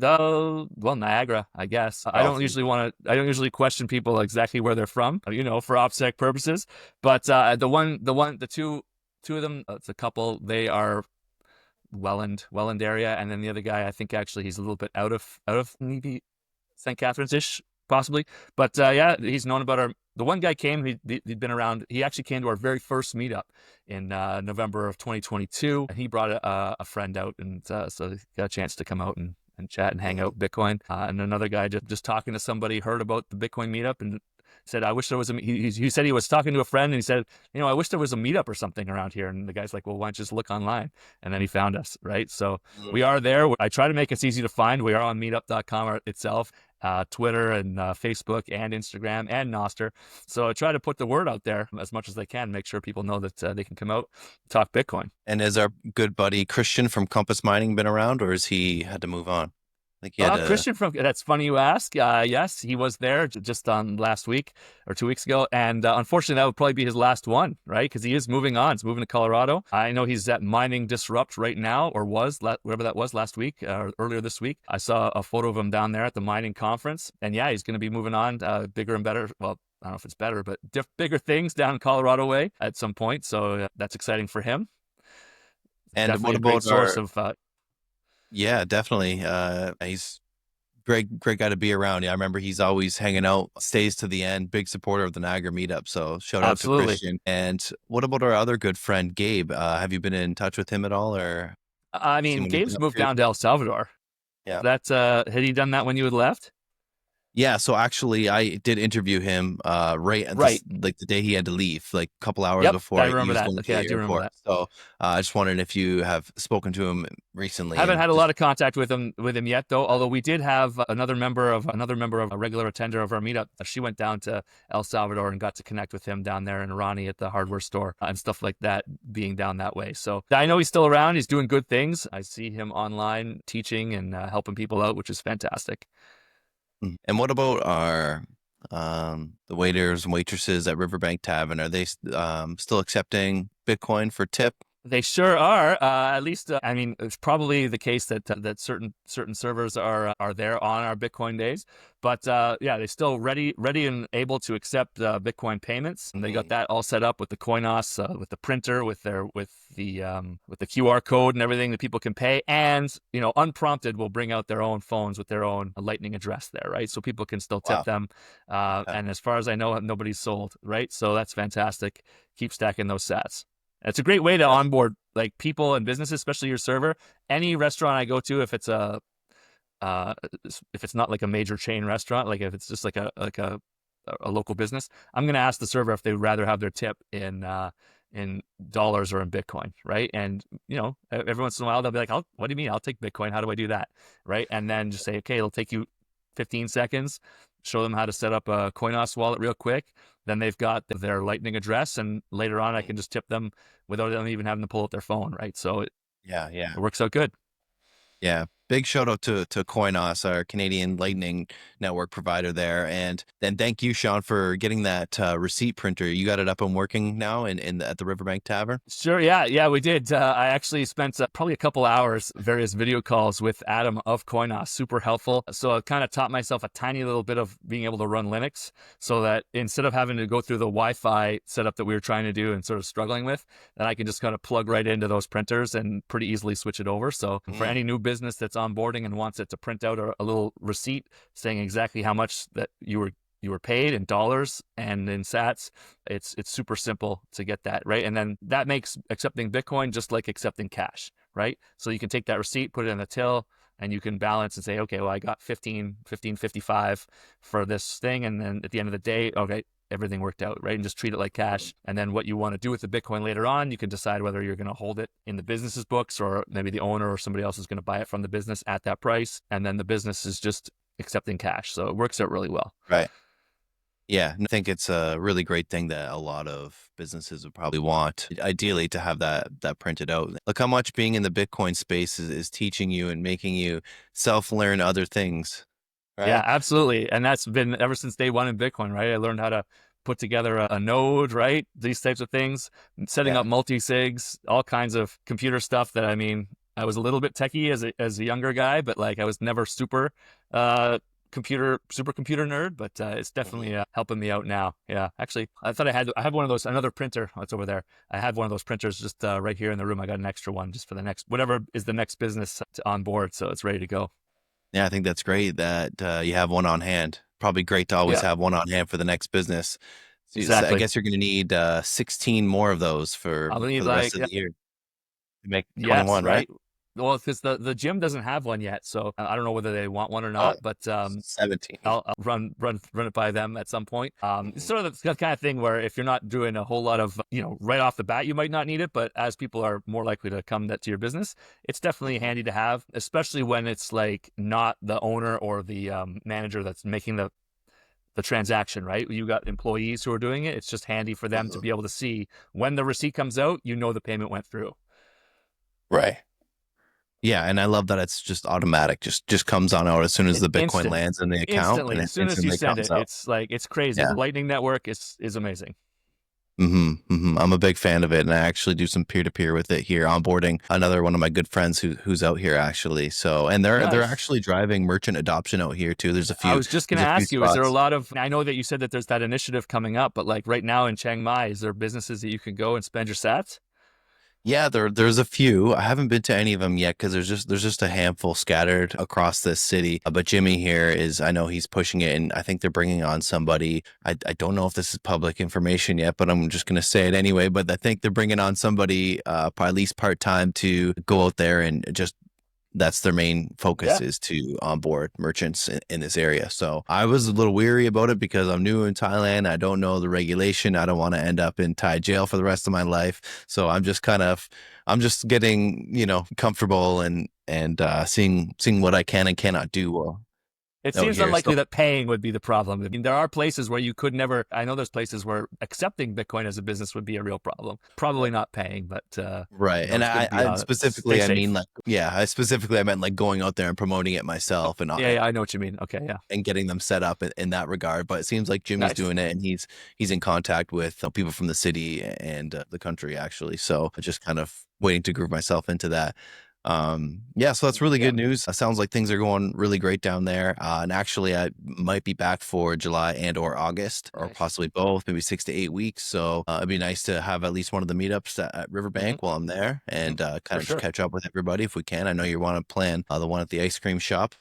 Well, Niagara, I guess. I don't usually question people exactly where they're from, for OPSEC purposes. But the two of them, it's a couple. They are Welland area, and then the other guy, I think actually he's a little bit out of maybe St. Catharines-ish, possibly. But yeah, he's known about the one guy came, he'd been around. He actually came to our very first meetup in November of 2022, and he brought a friend out, and so he got a chance to come out and chat and hang out Bitcoin. And another guy just talking to somebody heard about the Bitcoin meetup and said, I wish there was he said he was talking to a friend and he said, I wish there was a meetup or something around here. And the guy's like, well, why don't you just look online? And then he found us, right? So we are there. I try to make us easy to find. We are on meetup.com itself, Twitter and Facebook and Instagram and Nostr. So I try to put the word out there as much as I can, make sure people know that they can come out, talk Bitcoin. And has our good buddy Christian from Compass Mining been around, or has he had to move on? Like Christian that's funny you ask. Yes, he was there just on last week or 2 weeks ago. And unfortunately, that would probably be his last one, right? Because he is moving on. He's moving to Colorado. I know he's at Mining Disrupt right now, or was, whatever that was last week or earlier this week. I saw a photo of him down there at the mining conference. And yeah, he's going to be moving on, bigger and better. Well, I don't know if it's better, but bigger things down Colorado way at some point. So that's exciting for him. And definitely what a great about source of... Yeah, definitely. He's great guy to be around. Yeah, I remember he's always hanging out, stays to the end, big supporter of the Niagara meetup. So shout out to Christian. And what about our other good friend, Gabe? Have you been in touch with him at all, or? I mean, Gabe's moved down to El Salvador. Yeah. Had he done that when you had left? Yeah, so actually I did interview him right at this Right. like the day he had to leave, like a couple hours Yep. I before he remember was that. going to Okay, I the do remember airport. that. So I just wondered if you have spoken to him recently Haven't and had a lot just of contact with him yet, though. Although we did have another member of a regular attender of our meetup. She went down to El Salvador and got to connect with him down there in Ronnie at the hardware store and stuff like that. Being down that way, so I know he's still around. He's doing good things. I see him online teaching and helping people out, which is fantastic. And what about our the waiters and waitresses at Riverbank Tavern? Are they still accepting Bitcoin for tip? They sure are. At least, I mean, it's probably the case that certain servers are there on our Bitcoin days. But yeah, they're still ready and able to accept Bitcoin payments. And they got Mhm. that all set up with the Coinos, with the printer, with the QR code and everything that people can pay. And unprompted, will bring out their own phones with their own Lightning address there, right? So people can still tip Wow. them. Okay. And as far as I know, nobody's sold, right? So that's fantastic. Keep stacking those sats. It's a great way to Yeah. onboard like people and businesses, especially your server. Any restaurant I go to, uh, if it's not like a major chain restaurant, like if it's just like a local business, I'm gonna ask the server if they'd rather have their tip in dollars or in Bitcoin, right? And every once in a while they'll be like, "What do you mean? I'll take Bitcoin. How do I do that?" Right? And then just say, "Okay, it'll take you 15 seconds." Show them how to set up a Coinos wallet real quick. Then they've got their Lightning address, and later on I can just tip them without them even having to pull out their phone, right? So it Yeah, yeah. works out good. Yeah, big shout out to Coinos, our Canadian Lightning Network provider there, and then thank you, Sean, for getting that receipt printer. You got it up and working now at the Riverbank Tavern. Sure. Yeah, we did. I actually spent probably a couple hours, various video calls with Adam of Coinos. Super helpful. So I kind of taught myself a tiny little bit of being able to run Linux, so that instead of having to go through the Wi-Fi setup that we were trying to do and sort of struggling with, that I can just kind of plug right into those printers and pretty easily switch it over. So for Mm, any new business that's onboarding and wants it to print out a little receipt saying exactly how much that you were paid in dollars and in sats, it's super simple to get that, right? And then that makes accepting Bitcoin just like accepting cash, right? So you can take that receipt, put it in the till, and you can balance and say, okay, well, I got 15.55 for this thing. And then at the end of the day, okay, everything worked out, right? And just treat it like cash. And then what you want to do with the Bitcoin later on, you can decide whether you're going to hold it in the business's books, or maybe the owner or somebody else is going to buy it from the business at that price. And then the business is just accepting cash. So it works out really well. right. Yeah, I think it's a really great thing that a lot of businesses would probably want, ideally, to have that printed out. Look how much being in the Bitcoin space is teaching you and making you self-learn other things, Yeah, right? absolutely. And that's been ever since day one in Bitcoin, right? I learned how to put together a node, right? These types of things, setting up Yeah. multi-sigs, all kinds of computer stuff that, I mean, I was a little bit techie as a younger guy, but like I was never uh supercomputer nerd, but it's definitely Mhm. helping me out now. Yeah, actually, I have one of those, another printer that's over there. I had one of those printers just right here in the room. I got an extra one just for the next whatever is the next business on board, so it's ready to go. Yeah, I think that's great that you have one on hand. Probably great to always Yeah, have one on hand for the next business. So I exactly. guess you're going to need 16 more of those I'll for need the rest like of the year to make yes, 21, right. right? Well, because the gym doesn't have one yet, so I don't know whether they want one or Oh, not. But 17. I'll run it by them at some point. It's Mhm. sort of the kind of thing where if you're not doing a whole lot of, right off the bat, you might not need it. But as people are more likely to come to your business, it's definitely Mhm. handy to have, especially when it's like not the owner or the manager that's making the transaction, right? You got employees who are doing it. It's just handy for them to Mhm. be able to see when the receipt comes out, the payment went through. Right. Yeah, and I love that it's just automatic. Just comes on out as soon as It's the Bitcoin instant, lands in the account, and instantly. it As soon as you instantly send comes it, out. it's crazy. Yeah. The Lightning Network is amazing. I'm a big fan of it, and I actually do some peer to peer with it here, onboarding another one of my good friends who's out here actually. So, and they're Nice. actually driving merchant adoption out here too. I was just gonna There's a few ask you, is there a spots. lot of? I know that you said that there's that initiative coming up, but like right now in Chiang Mai, is there businesses that you can go and spend your sats? Yeah, there's a few. I haven't been to any of them yet because there's just a handful scattered across this city. But Jimmy here is, I know he's pushing it, and I think they're bringing on somebody. I don't know if this is public information yet, but I'm just gonna say it anyway. But I think they're bringing on somebody, at least part time, to go out there and just that's their main focus, Yeah. is to onboard merchants in this area. So I was a little weary about it because I'm new in Thailand. I don't know the regulation. I don't want to end up in Thai jail for the rest of my life. So I'm just getting, comfortable and seeing what I can and cannot do It out seems here. So unlikely that paying would be the problem. I mean, there are places where you could never, I know there's places where accepting Bitcoin as a business would be a real problem. Probably not paying, but, right. And it's good to be I stay specifically, I mean, safe. like, yeah, I meant like going out there and promoting it myself Yeah, I know what you mean. Okay, yeah. and getting them set up in that regard. But it seems like Jimmy's Nice. doing it, and he's in contact with people from the city and the country, actually. So just kind of waiting to groove myself into that. Yeah, so that's really Yeah. good news. Sounds like things are going really great down there. And actually, I might be back for July and or August, or Nice. possibly both, maybe 6 to 8 weeks. So it'd be nice to have at least one of the meetups at Hmm. Riverbank while I'm there, Hmm. and kind For of just sure. catch up with everybody if we can. I know you want to plan the one at the ice cream shop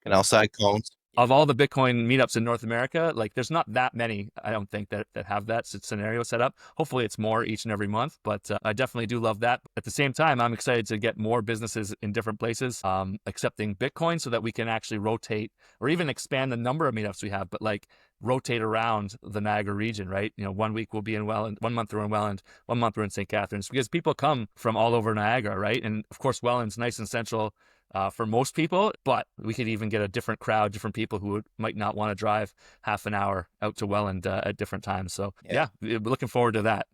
and outside cones. Of all the Bitcoin meetups in North America, like there's not that many, I don't think, that have that scenario set up. Hopefully it's more each and every month, but I definitely do love that. At the same time, I'm excited to get more businesses in different places accepting Bitcoin so that we can actually rotate or even expand the number of meetups we have, but like rotate around the Niagara region, right? 1 week we'll be in Welland, 1 month we're in Welland, 1 month we're in St. Catharines, because people come from all over Niagara, right? And of course, Welland's nice and central for most people, but we could even get a different crowd, different people who might not want to drive half an hour out to Welland at different times. So Yeah. yeah, we're looking forward to that.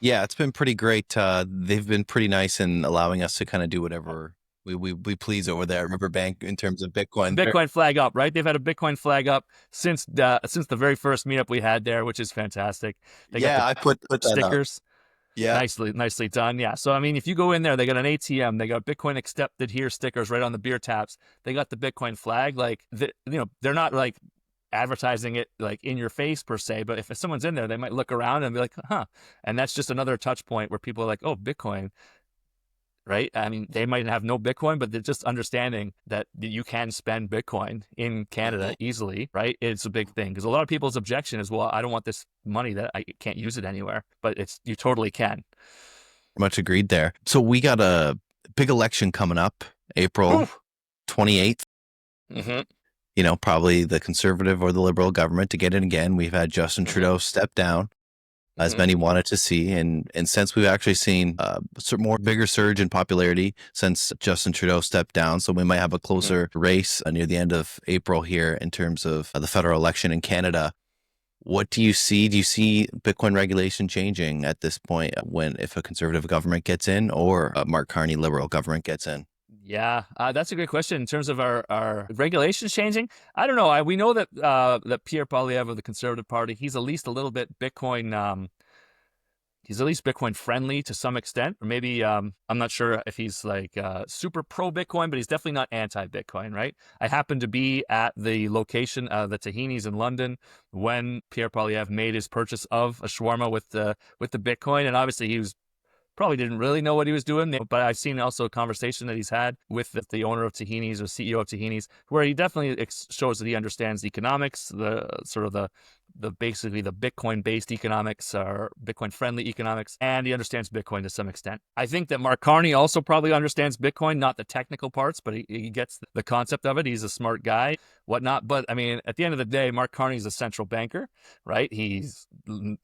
Yeah, it's been pretty great. They've been pretty nice in allowing us to kind of do whatever we please over there at Riverbank in terms of Bitcoin. Bitcoin flag up, right? They've had a Bitcoin flag up since the very first meetup we had there, which is fantastic. They got Yeah, the I put that up. stickers. Yeah. Nicely done. Yeah. So I mean, if you go in there, they got an ATM, they got Bitcoin accepted here stickers right on the beer taps. They got the Bitcoin flag. Like, they're not like advertising it like in your face per se, but if someone's in there, they might look around and be like, huh. And that's just another touch point where people are like, oh, Bitcoin, right? I mean, they might have no Bitcoin, but they're just understanding that you can spend Bitcoin in Mhm. Canada easily, right? It's a big thing because a lot of people's objection is, well, I don't want this money that I can't use it anywhere, but you totally can. Much agreed there. So we got a big election coming up, April Oof. 28th. Mm-hmm. Probably the conservative or the liberal government to get in again. We've had Justin Mm-hmm. Trudeau step down, as Mm-hmm. many wanted to see. And since we've actually seen more bigger surge in popularity since Justin Trudeau stepped down, so we might have a Mm-hmm. closer race near the end of April here in terms of the federal election in Canada. What do you see? Do you see Bitcoin regulation changing at this point if a conservative government gets in or a Mark Carney liberal government gets in? Yeah, that's a great question. In terms of our regulations changing, I don't know. We know that Pierre Poilievre of the Conservative Party, he's at least a little bit Bitcoin. He's at least Bitcoin friendly to some extent, or maybe I'm not sure if he's like super pro Bitcoin, but he's definitely not anti Bitcoin, right? I happened to be at the location, the Tahini's in London, when Pierre Poilievre made his purchase of a shawarma with the Bitcoin, and obviously he was probably didn't really know what he was doing. But I've seen also a conversation that he's had with the owner of Tahini's or CEO of Tahini's, where he definitely shows that he understands economics, the sort of the basically the Bitcoin based economics or Bitcoin friendly economics, and he understands Bitcoin to some extent. I think that Mark Carney also probably understands Bitcoin, not the technical parts, but he gets the concept of it. He's a smart guy, whatnot. But I mean, at the end of the day, Mark Carney's a central banker, right? He's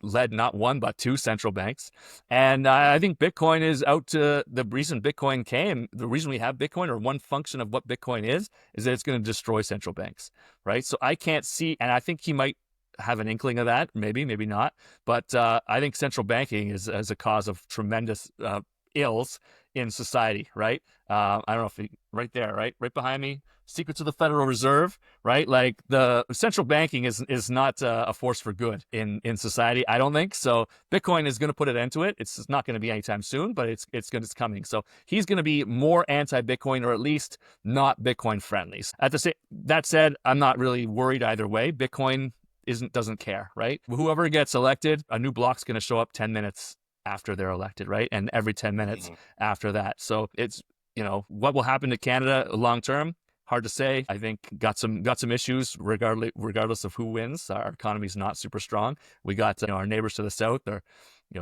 led not one but two central banks. And I think Bitcoin is out to the reason Bitcoin came. The reason we have Bitcoin, or one function of what Bitcoin is that it's going to destroy central banks, right? So I can't see, and I think he might have an inkling of that, maybe not. But I think central banking is as a cause of tremendous ills in society, right? I don't know if right there, right behind me, secrets of the Federal Reserve, right? Like the central banking is not a force for good in society. I don't think so. Bitcoin is going to put an end to it. It's not going to be anytime soon, but it's coming. So he's going to be more anti-Bitcoin, or at least not Bitcoin friendly. That said, I'm not really worried either way. Bitcoin doesn't care, right? Whoever gets elected, a new block's going to show up 10 minutes after they're elected, right? And every 10 minutes after that. So it's, what will happen to Canada long term? Hard to say. I think got some issues regardless of who wins. Our economy's not super strong. We got our neighbors to the south.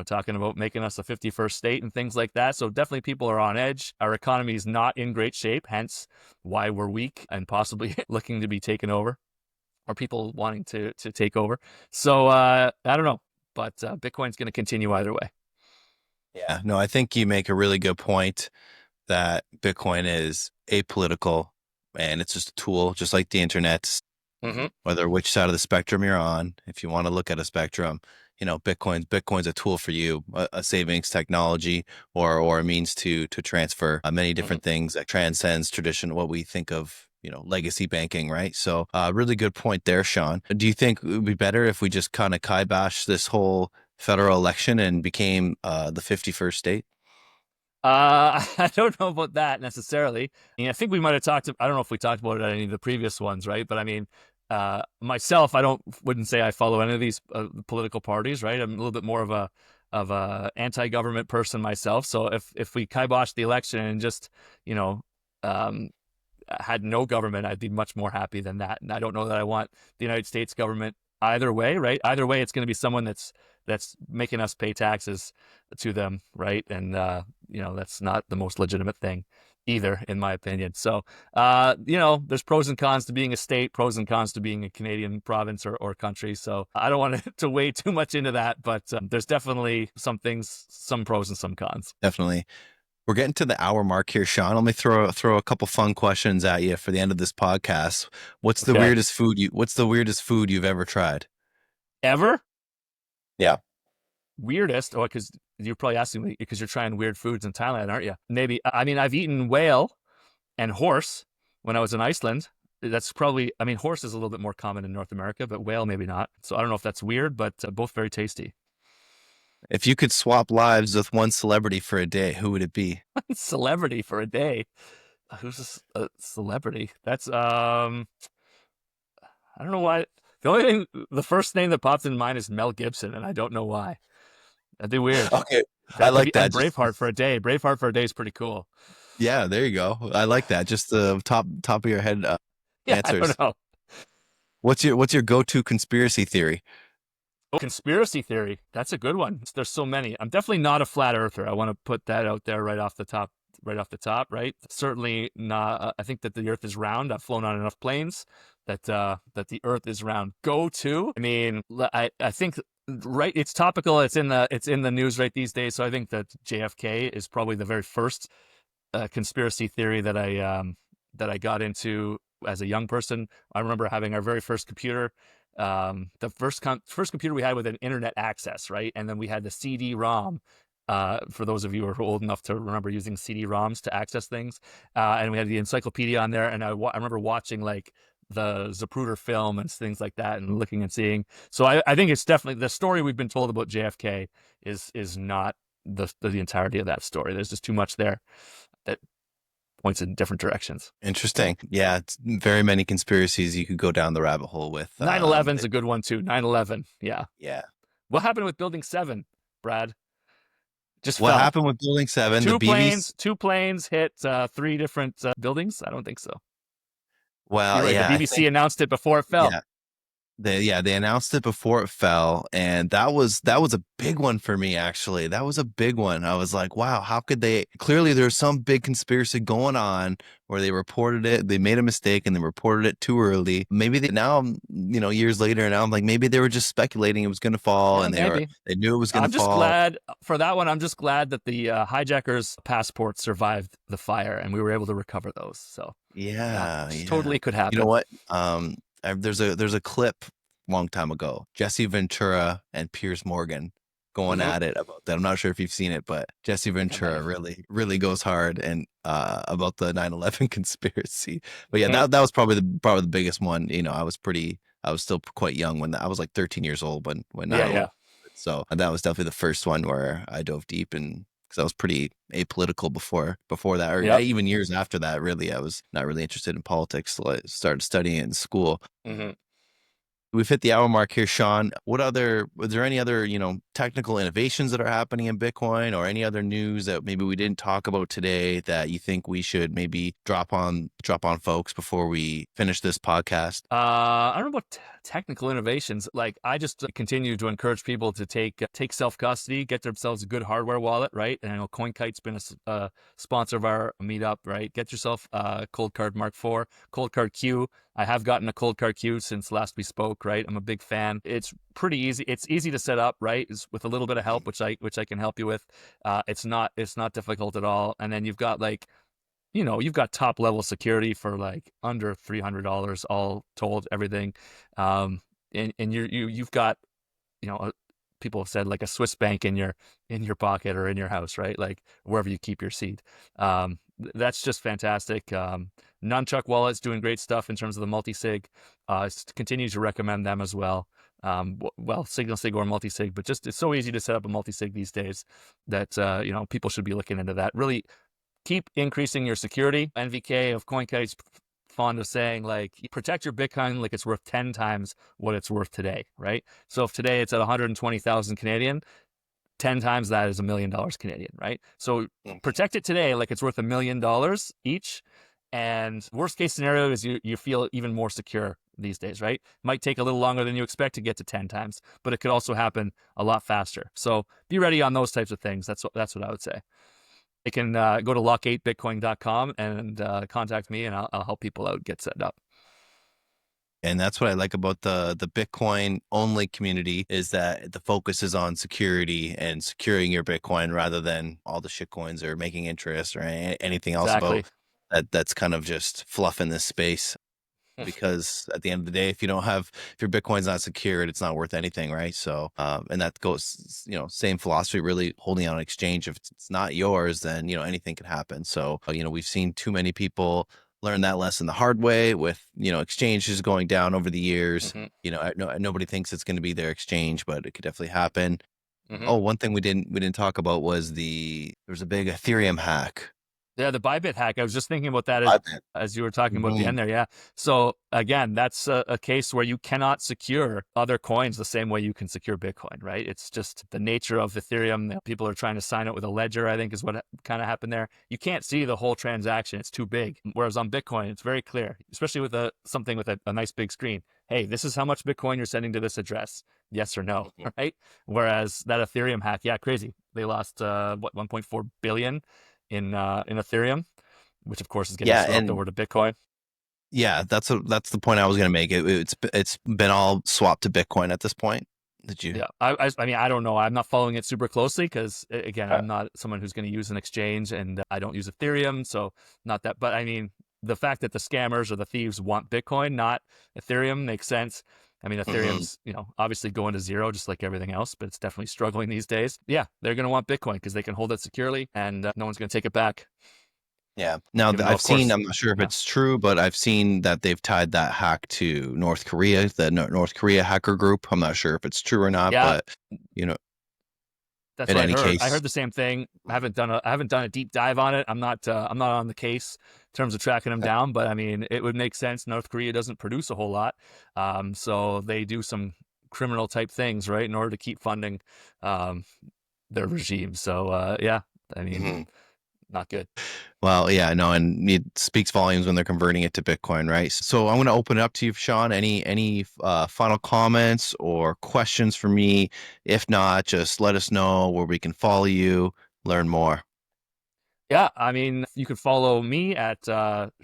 talking about making us a 51st state and things like that. So definitely people are on edge. Our economy is not in great shape, hence why we're weak and possibly looking to be taken over, or people wanting to take over. So I don't know, but Bitcoin's going to continue either way. Yeah, no, I think you make a really good point that Bitcoin is apolitical and it's just a tool, just like the internet, Mm-hmm. whether which side of the spectrum you're on. If you want to look at a spectrum, Bitcoin's a tool for you, a savings technology or a means to transfer many Mm-hmm. different things that transcends tradition, what we think of, legacy banking, right? So, really good point there, Shaun. Do you think it would be better if we just kind of kibosh this whole federal election and became the 51st state? I don't know about that necessarily. I mean, I think we might have talked. I don't know if we talked about it at any of the previous ones, right? But I mean, myself, wouldn't say I follow any of these political parties, right? I'm a little bit more of a anti-government person myself. So if we kibosh the election and just you know um, had no government, I'd be much more happy than that. And I don't know that I want the United States government either way, right? Either way, it's going to be someone that's making us pay taxes to them, right? And that's not the most legitimate thing either, in my opinion. So there's pros and cons to being a state, pros and cons to being a Canadian province or country. So I don't want to wade too much into that, but there's definitely some things, some pros and some cons. Definitely. We're getting to the hour mark here, Shaun. Let me throw a couple fun questions at you for the end of this podcast. Okay. What's the weirdest food you've ever tried? Ever? Yeah. Weirdest? Oh, because you're probably asking me because you're trying weird foods in Thailand, aren't you? Maybe. I mean, I've eaten whale and horse when I was in Iceland. That's probably, I mean, horse is a little bit more common in North America, but whale maybe not. So I don't know if that's weird, but both very tasty. If you could swap lives with one celebrity for a day, who would it be? Celebrity for a day. Who's a celebrity? That's I don't know why. The first name that pops in mind is Mel Gibson, and I don't know why. That'd be weird. Okay. I That could like be, and that. Just Braveheart for a day. Braveheart for a day is pretty cool. yeah, there you go. I like that. Just the top of your head Yeah, I answers. don't know. What's your go-to conspiracy theory? Oh, conspiracy theory. That's a good one. There's so many. I'm definitely not a flat earther. I want to put that out there right off the top. Right off the top, right? Certainly not. I think that the Earth is round. I've flown on enough planes that the Earth is round. Go to. I mean, I think right. It's topical. It's in the news right these days. So I think that JFK is probably the very first conspiracy theory that I got into as a young person. I remember having our very first computer, the first computer we had with an internet access, right? And then we had the CD-ROM. For those of you who are old enough to remember using CD-ROMs to access things, and we had the encyclopedia on there. And I remember watching like the Zapruder film and things like that, and looking and seeing. So I think it's definitely the story we've been told about JFK is not the entirety of that story. There's just too much there that points in different directions. Interesting. Yeah, it's very many conspiracies you could go down the rabbit hole with. 9/11's a good one too. 9/11, yeah. Yeah. What happened with Building 7, Brad? Just What fell. happened with Building 7? The Two BB's. planes, two planes hit three different buildings. I don't think so. You're Well, right. The yeah, I BBC think announced it before it fell. yeah. They announced it before it fell, and that was a big one for me actually. That was a big one. I was like, wow, how could they? Clearly, there's some big conspiracy going on where they reported it, they made a mistake, and they reported it too early. Maybe they now, years later, now I'm like, maybe they were just speculating it was going to fall, Yeah, and maybe. they knew it was going to I'm just fall. glad for that one. I'm just glad that the hijackers' passports survived the fire and we were able to recover those. So that Yeah, yeah. totally could You know happen. what? There's a clip long time ago, Jesse Ventura and Piers Morgan going Mm-hmm. at it about that. I'm not sure if you've seen it, but Jesse I think I might Ventura have. really goes hard and about the 9/11 conspiracy. But yeah, Mm-hmm. that was probably the biggest one. I was still quite young when I was like 13 years old when Yeah, 9/11. yeah, So that was definitely the first one where I dove deep and because I was pretty apolitical before that, or yep. even years after that. Really, I was not really interested in politics till I started studying it in school. Mm-hmm. We've hit the hour mark here, Shaun. Was there any other, technical innovations that are happening in Bitcoin, or any other news that maybe we didn't talk about today that you think we should maybe drop on folks before we finish this podcast? I don't know about technical innovations. Like, I just continue to encourage people to take self custody, get themselves a good hardware wallet, right? And I know CoinKite's been a sponsor of our meetup, right? Get yourself a Cold Card Mark IV, Cold Card Q. I have gotten a Cold Card Q since last we spoke, right? I'm a big fan. It's pretty easy. It's easy to set up, right? It's with a little bit of help, which I can help you with. It's not difficult at all. And then you've got like, you've got top level security for like under $300 all told, everything. And you've got, people have said like a Swiss bank in your pocket or in your house, right? Like wherever you keep your seed. That's just fantastic. Nunchuck Wallet's doing great stuff in terms of the multi-sig. Continue to recommend them as well. Signal Sig or multi-sig, but just it's so easy to set up a multi-sig these days that people should be looking into that. Really keep increasing your security. NVK of CoinKite's fond of saying, like, protect your Bitcoin like it's worth 10 times what it's worth today, right? So if today it's at 120,000 Canadian, 10 times that is $1 million Canadian, right? So protect it today like it's worth $1 million each. And worst case scenario is you feel even more secure these days, right? Might take a little longer than you expect to get to 10 times, but it could also happen a lot faster. So be ready on those types of things. That's what I would say. They can go to lock8bitcoin.com and contact me, and I'll help people out get set up. And that's what I like about the Bitcoin only community, is that the focus is on security and securing your Bitcoin rather than all the shit coins or making interest or anything else Exactly. about that's kind of just fluff in this space. Because at the end of the day, if your Bitcoin's not secured, it's not worth anything, right? So, and that goes, same philosophy, really holding on an exchange. If it's not yours, then, anything can happen. So, we've seen too many people learn that lesson the hard way with, exchanges going down over the years. Nobody thinks it's going to be their exchange, but it could definitely happen. Oh, one thing we didn't talk about was there's a big Ethereum hack. Yeah, the Bybit hack. I was just thinking about that as you were talking about the end there. Yeah. So again, that's a case where you cannot secure other coins the same way you can secure Bitcoin, right? It's just the nature of Ethereum. People are trying to sign it with a ledger, I think is what kind of happened there. You can't see the whole transaction. It's too big. Whereas on Bitcoin, it's very clear, especially with something with a nice big screen. Hey, this is how much Bitcoin you're sending to this address. Yes or no, right? Whereas that Ethereum hack, yeah, crazy. They lost 1.4 billion in Ethereum, which of course is getting swapped over to Bitcoin. Yeah, that's the point I was going to make. It's been all swapped to Bitcoin at this point. Did you? Yeah, I mean, I don't know. I'm not following it super closely because, again, I'm not someone who's going to use an exchange, and I don't use Ethereum, so not that. But I mean, the fact that the scammers or the thieves want Bitcoin, not Ethereum, makes sense. I mean, Ethereum's, obviously going to zero just like everything else, but it's definitely struggling these days. Yeah, they're going to want Bitcoin because they can hold it securely and no one's going to take it back. Yeah. Now, I'm not sure if it's true, but I've seen that they've tied that hack to North Korea, the North Korea hacker group. I'm not sure if it's true or not, but, that's in what any I heard. case. I heard the same thing. I haven't done a deep dive on it. I'm not on the case in terms of tracking them down, but I mean, it would make sense. North Korea doesn't produce a whole lot, so they do some criminal type things, right, in order to keep funding their regime. So yeah, I mean, not good. Well, yeah, no, and it speaks volumes when they're converting it to Bitcoin, right? So I'm going to open it up to you, Shaun. Any final comments or questions for me? If not, just let us know where we can follow you, learn more. Yeah, I mean, you can follow me at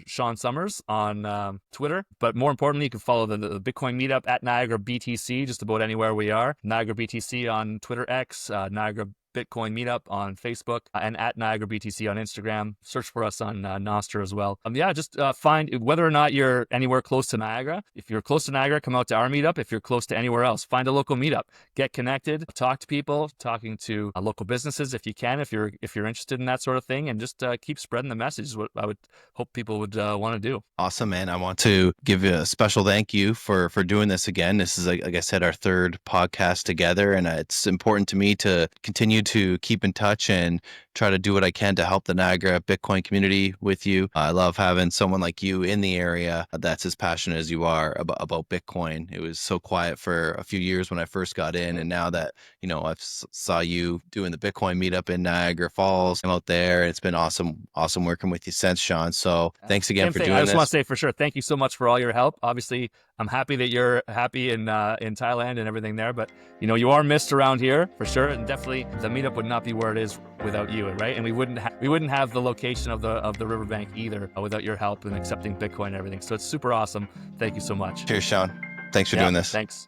Shaun Somers on Twitter, but more importantly, you can follow the Bitcoin Meetup at NiagaraBTC, just about anywhere we are. NiagaraBTC on Twitter X, Niagara Bitcoin Meetup on Facebook, and at NiagaraBTC on Instagram. Search for us on Nostr as well. Just find whether or not you're anywhere close to Niagara. If you're close to Niagara, come out to our meetup. If you're close to anywhere else, find a local meetup. Get connected, talk to people, talking to local businesses if you can, if you're interested in that sort of thing, and just keep spreading the message is what I would hope people would want to do. Awesome, man. I want to give you a special thank you for doing this again. This is, like I said, our third podcast together, and it's important to me to continue to keep in touch and try to do what I can to help the Niagara Bitcoin community with you. I love having someone like you in the area that's as passionate as you are about Bitcoin. It was so quiet for a few years when I first got in, and now that I saw you doing the Bitcoin meetup in Niagara Falls, I'm out there, and it's been awesome working with you since, Shaun. So thanks again Same for thing. I doing just want to this. say for sure, thank you so much for all your help. Obviously, I'm happy that you're happy in Thailand and everything there, but you are missed around here for sure, and definitely the meetup would not be where it is without you, right? And we wouldn't have the location of the riverbank either without your help and accepting Bitcoin and everything. So it's super awesome. Thank you so much. Cheers, Shaun. Thanks for Yeah, doing this. thanks.